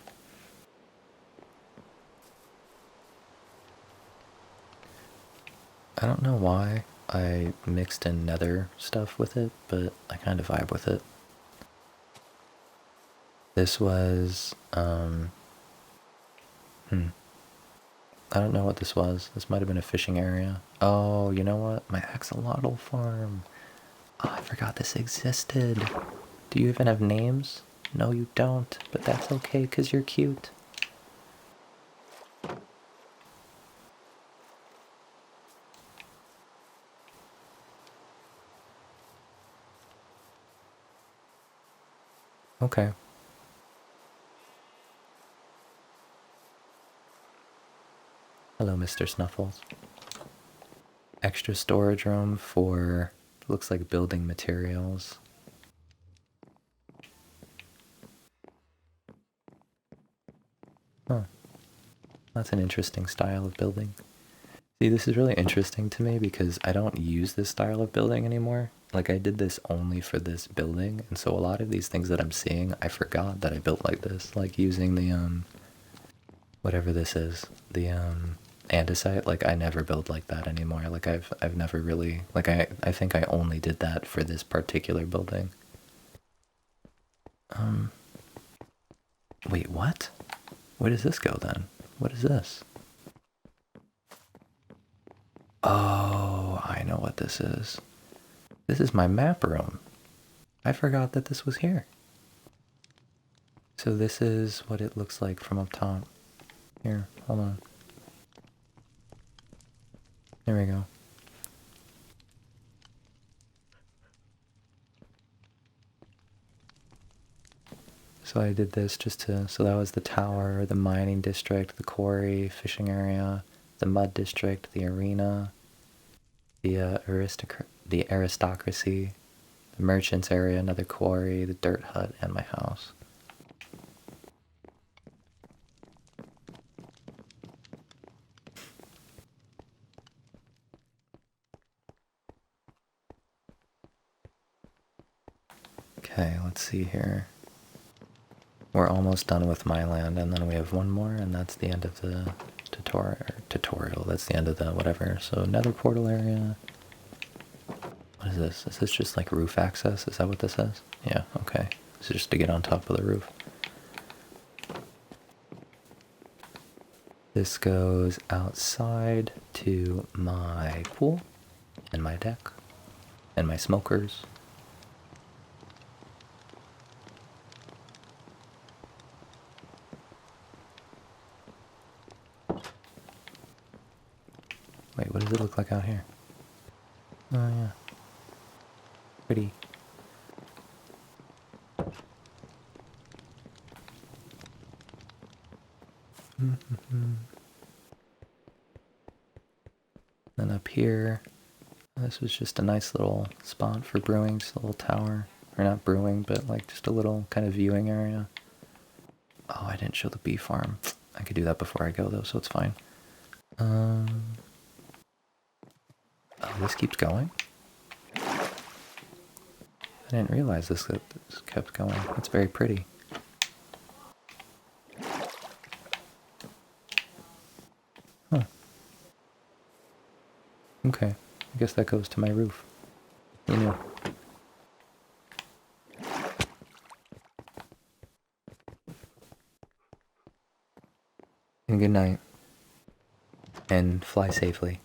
I don't know why I mixed in nether stuff with it, but I kind of vibe with it. This was, I don't know what this was. This might have been a fishing area. Oh, you know what? My axolotl farm. Oh, I forgot this existed. Do you even have names? No, you don't, but that's okay because you're cute. Okay. Hello, Mr. Snuffles. Extra storage room for, looks like building materials. Huh. That's an interesting style of building. See, this is really interesting to me because I don't use this style of building anymore. Like, I did this only for this building, and so a lot of these things that I'm seeing, I forgot that I built like this. Like, using the, whatever this is, the, andesite, like, I never build like that anymore. Like, I've never really, like, I think I only did that for this particular building. Wait, what? Where does this go then? What is this? Oh, I know what this is. This is my map room. I forgot that this was here. So this is what it looks like from up top. Here, hold on. There we go. So I did this just to, so that was the tower, the mining district, the quarry, fishing area, the mud district, the arena, the aristocracy, the merchants area, another quarry, the dirt hut, and my house. Okay, let's see here. We're almost done with my land, and then we have one more, and that's the end of the tutorial. That's the end of the whatever. So nether portal area. What is this? Is this just like roof access? Is that what this is? Yeah, okay. This is just to get on top of the roof. This goes outside to my pool, and my deck, and my smokers. Wait, what does it look like out here? Oh yeah. Pretty. Then up here, this was just a nice little spot for brewing, just a little tower. Or not brewing, but like just a little kind of viewing area. Oh, I didn't show the bee farm. I could do that before I go though, so it's fine. Oh, this keeps going? I didn't realize this kept going. It's very pretty. Okay, I guess that goes to my roof. You know. And good night. And fly safely.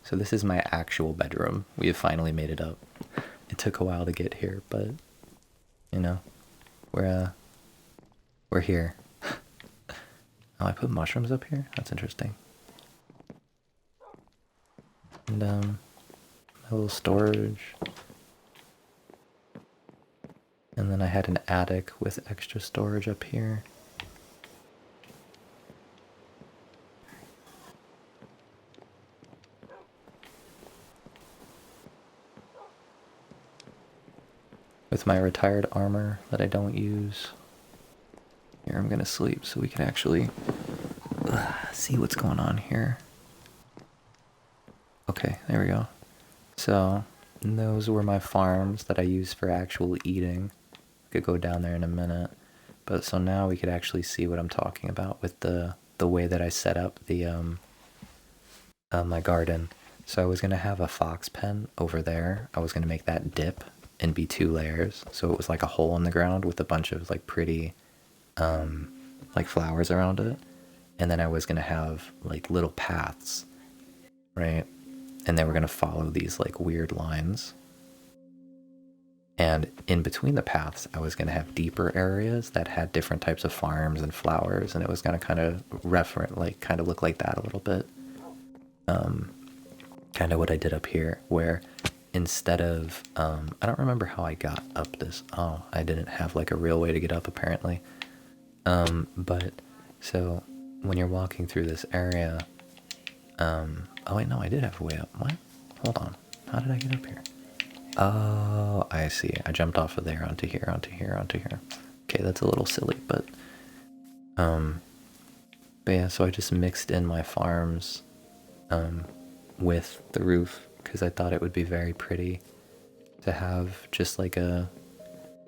So this is my actual bedroom. We have finally made it up. It took a while to get here, but you know, we're here. Oh, I put mushrooms up here? That's interesting. And my little storage. And then I had an attic with extra storage up here. With my retired armor that I don't use. Here, I'm gonna sleep so we can actually see what's going on here. Okay, there we go. So, those were my farms that I used for actual eating. I could go down there in a minute. But so now we could actually see what I'm talking about with the way that I set up the my garden. So I was gonna have a fox pen over there. I was gonna make that dip and be 2 layers. So it was like a hole in the ground with a bunch of like pretty like flowers around it. And then I was gonna have like little paths, right? And they were gonna follow these like weird lines. And in between the paths, I was going to have deeper areas that had different types of farms and flowers, and it was going to kind of kind of look like that a little bit. Kind of what I did up here, where instead of, I don't remember how I got up this. Oh, I didn't have like a real way to get up apparently. But so when you're walking through this area, oh wait, no, I did have a way up. What? Hold on. How did I get up here? Oh, I see. I jumped off of there onto here, onto here, onto here. Okay, that's a little silly, but yeah, so I just mixed in my farms with the roof because I thought it would be very pretty to have just like I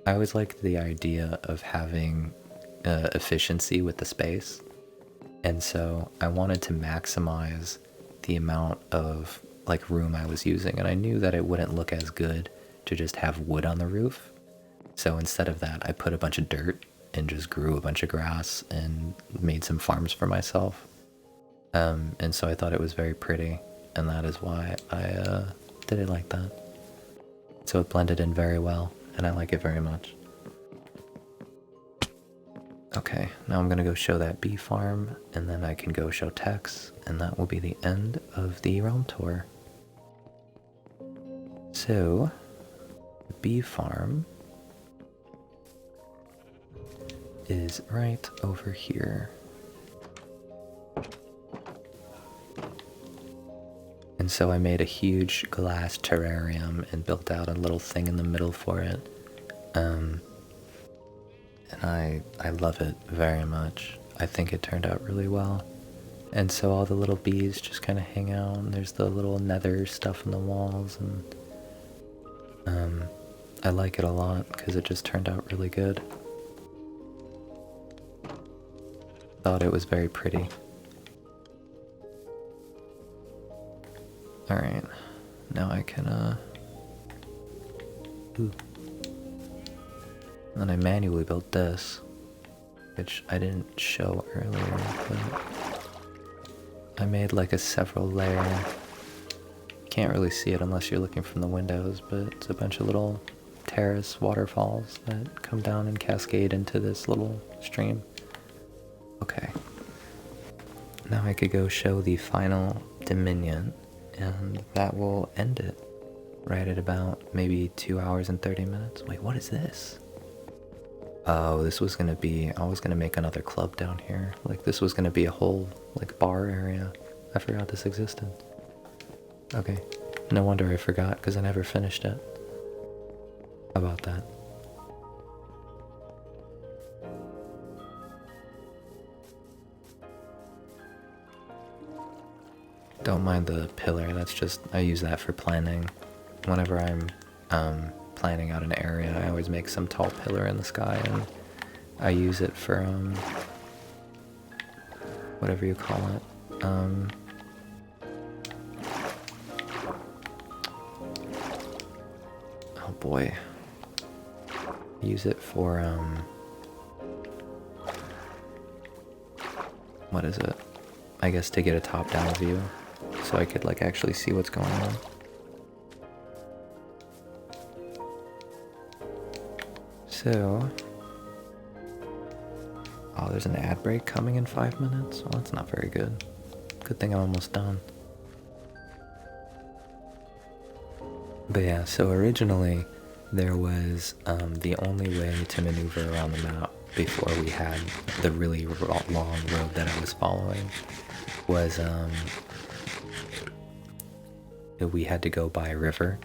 always liked the idea of having efficiency with the space, and so I wanted to maximize the amount of like room I was using, and I knew that it wouldn't look as good to just have wood on the roof. So instead of that, I put a bunch of dirt and just grew a bunch of grass and made some farms for myself. And so I thought it was very pretty, and that is why I did it like that. So it blended in very well, and I like it very much. Okay, now I'm gonna go show that bee farm, and then I can go show Tex, and that will be the end of the realm tour. So, the bee farm is right over here. And so I made a huge glass terrarium and built out a little thing in the middle for it. And I love it very much. I think it turned out really well. And so all the little bees just kind of hang out, and there's the little nether stuff in the walls, and I like it a lot because it just turned out really good. Thought it was very pretty. Alright, now I can, ooh. And then I manually built this, which I didn't show earlier, but I made like a several layer. Can't really see it unless you're looking from the windows, but it's a bunch of little terrace waterfalls that come down and cascade into this little stream. Okay. Now I could go show the final Dominion, and that will end it right at about maybe 2 hours and 30 minutes. Wait, what is this? Oh, this was gonna be, I was gonna make another club down here. Like this was gonna be a whole like bar area. I forgot this existed. Okay, no wonder I forgot because I never finished it. How about that? Don't mind the pillar, that's just, I use that for planning. Whenever I'm planning out an area, I always make some tall pillar in the sky, and I use it for whatever you call it. boy. Use it for, what is it? I guess to get a top-down view, so I could like actually see what's going on. So, oh, there's an ad break coming in 5 minutes? Well, that's not very good. Good thing I'm almost done. But yeah, so originally there was the only way to maneuver around the map before we had the really long road that I was following was we had to go by a river.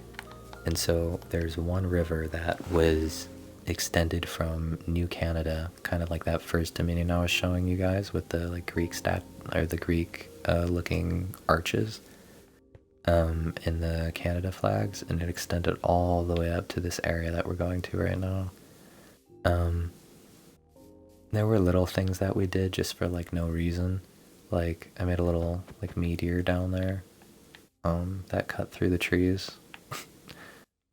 And so there's one river that was extended from New Canada, kind of like that first dominion I was showing you guys with the like Greek Greek looking arches in the Canada flags, and it extended all the way up to this area that we're going to right now. There were little things that we did just for like no reason. Like I made a little like meteor down there that cut through the trees.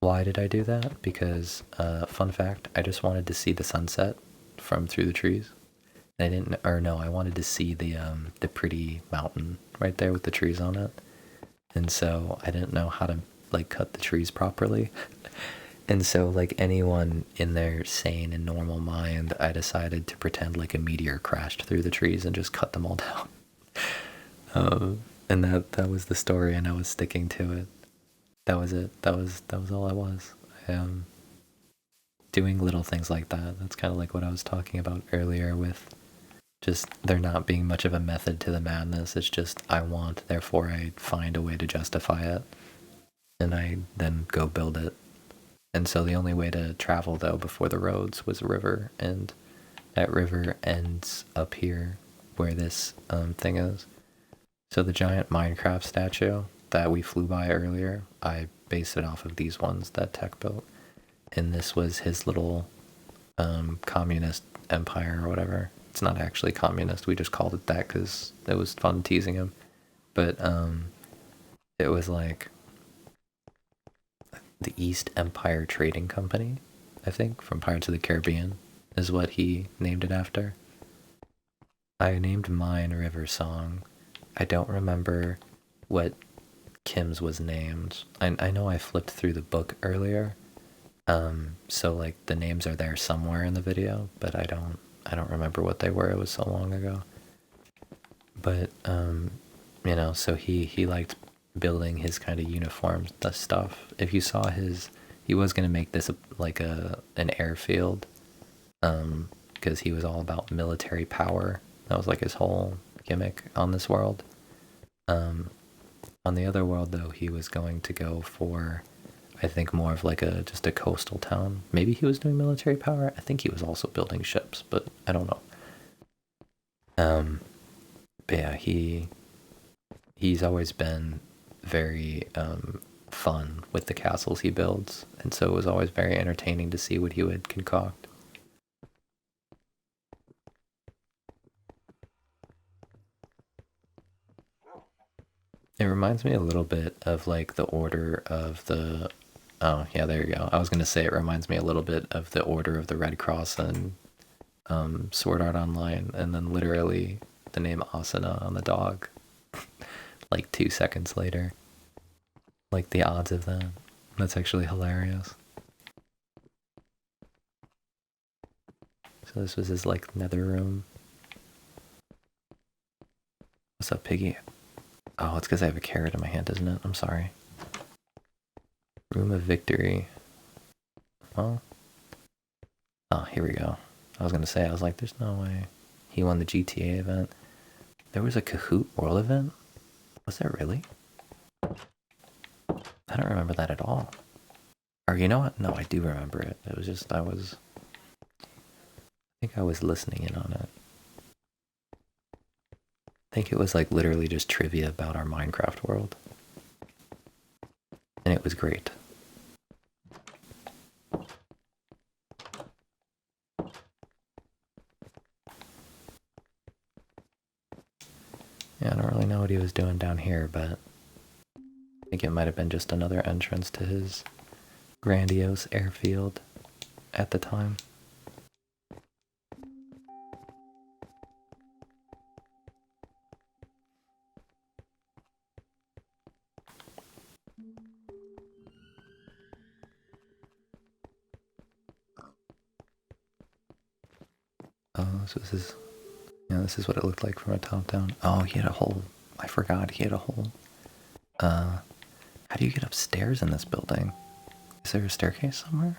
Why did I do that? Because, fun fact, I just wanted to see the sunset from through the trees. I didn't, or no, I wanted to see the pretty mountain right there with the trees on it. And so I didn't know how to like cut the trees properly. And so like anyone in their sane and normal mind, I decided to pretend like a meteor crashed through the trees and just cut them all down. And that was the story, and I was sticking to it. That was it. That was all I was. Doing little things like that. That's kind of like what I was talking about earlier with just there not being much of a method to the madness. It's just I want, therefore I find a way to justify it, and I then go build it. And so the only way to travel though before the roads was a river, and that river ends up here where this thing is. So the giant Minecraft statue that we flew by earlier, I based it off of these ones that Tech built. And this was his little communist empire or whatever. It's not actually communist, we just called it that because it was fun teasing him. But it was like the East Empire Trading Company, I think, from Pirates of the Caribbean, is what he named it after. I named mine River Song. I don't remember what Kim's was named. I know I flipped through the book earlier, so like the names are there somewhere in the video, but I don't remember what they were. It was so long ago. But you know, so he liked building his kind of uniform stuff. If you saw he was gonna make this like an airfield, because he was all about military power. That was like his whole gimmick on this world. On the other world though, he was going to go for, I think, more of like just a coastal town. Maybe he was doing military power. I think he was also building ships, but I don't know. But yeah, he's always been very fun with the castles he builds, and so it was always very entertaining to see what he would concoct. It reminds me a little bit of like the order of the, oh yeah, there you go. I was gonna say it reminds me a little bit of the order of the Red Cross and Sword Art Online, and then literally the name Asuna on the dog like 2 seconds later. Like the odds of that. That's actually hilarious. So this was his like nether room. What's up, Piggy? Oh, it's because I have a carrot in my hand, isn't it? I'm sorry. Room of Victory. Well. Oh, here we go. I was gonna say, I was like, there's no way. He won the GTA event. There was a Kahoot World event? Was there really? I don't remember that at all. Or you know what? No, I do remember it. It was just, I think I was listening in on it. I think it was like literally just trivia about our Minecraft world. And it was great. Yeah, I don't really know what he was doing down here, but I think it might have been just another entrance to his grandiose airfield at the time. Oh, so this is what it looked like from a top down. Oh, he had a hole. I forgot he had a hole. How do you get upstairs in this building? Is there a staircase somewhere?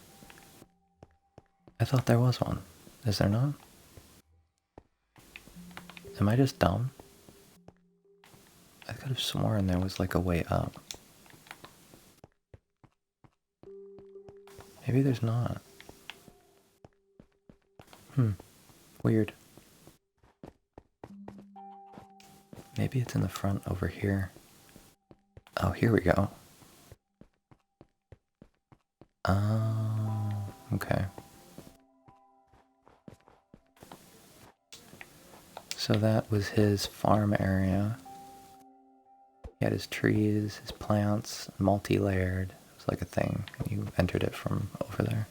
I thought there was one. Is there not? Am I just dumb? I could have sworn there was like a way up. Maybe there's not. Weird. Maybe it's in the front over here. Oh, here we go. Oh, okay. So that was his farm area. He had his trees, his plants, multi-layered. It was like a thing. You entered it from over there.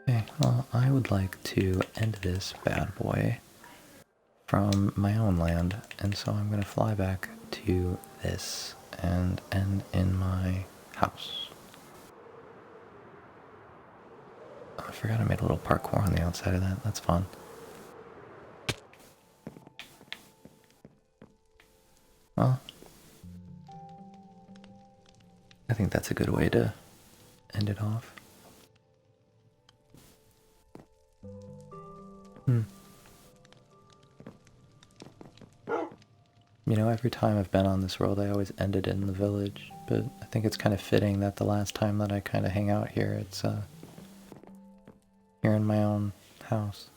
Okay, well, I would like to end this bad boy from my own land, and so I'm going to fly back to this and end in my house. Oh, I forgot I made a little parkour on the outside of that. That's fun. Well, I think that's a good way to end it off. You know, every time I've been on this world, I always ended in the village, but I think it's kind of fitting that the last time that I kind of hang out here, it's here in my own house.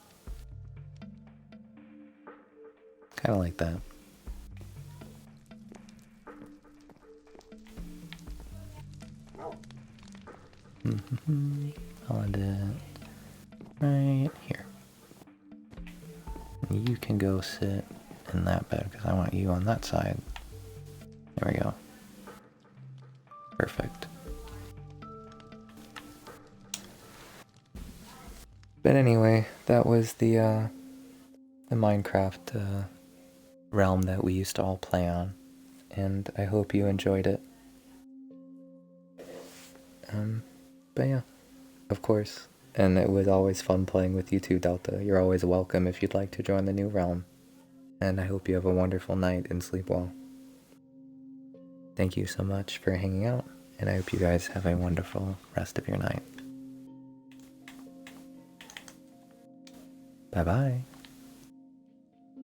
Kind of like that. I'll end it right here. And you can go sit in that bed because I want you on that side. There we go. Perfect. But anyway, that was the Minecraft realm that we used to all play on, and I hope you enjoyed it. But yeah, of course. And it was always fun playing with you too, Delta. You're always welcome if you'd like to join the new realm. And I hope you have a wonderful night and sleep well. Thank you so much for hanging out, and I hope you guys have a wonderful rest of your night. Bye-bye.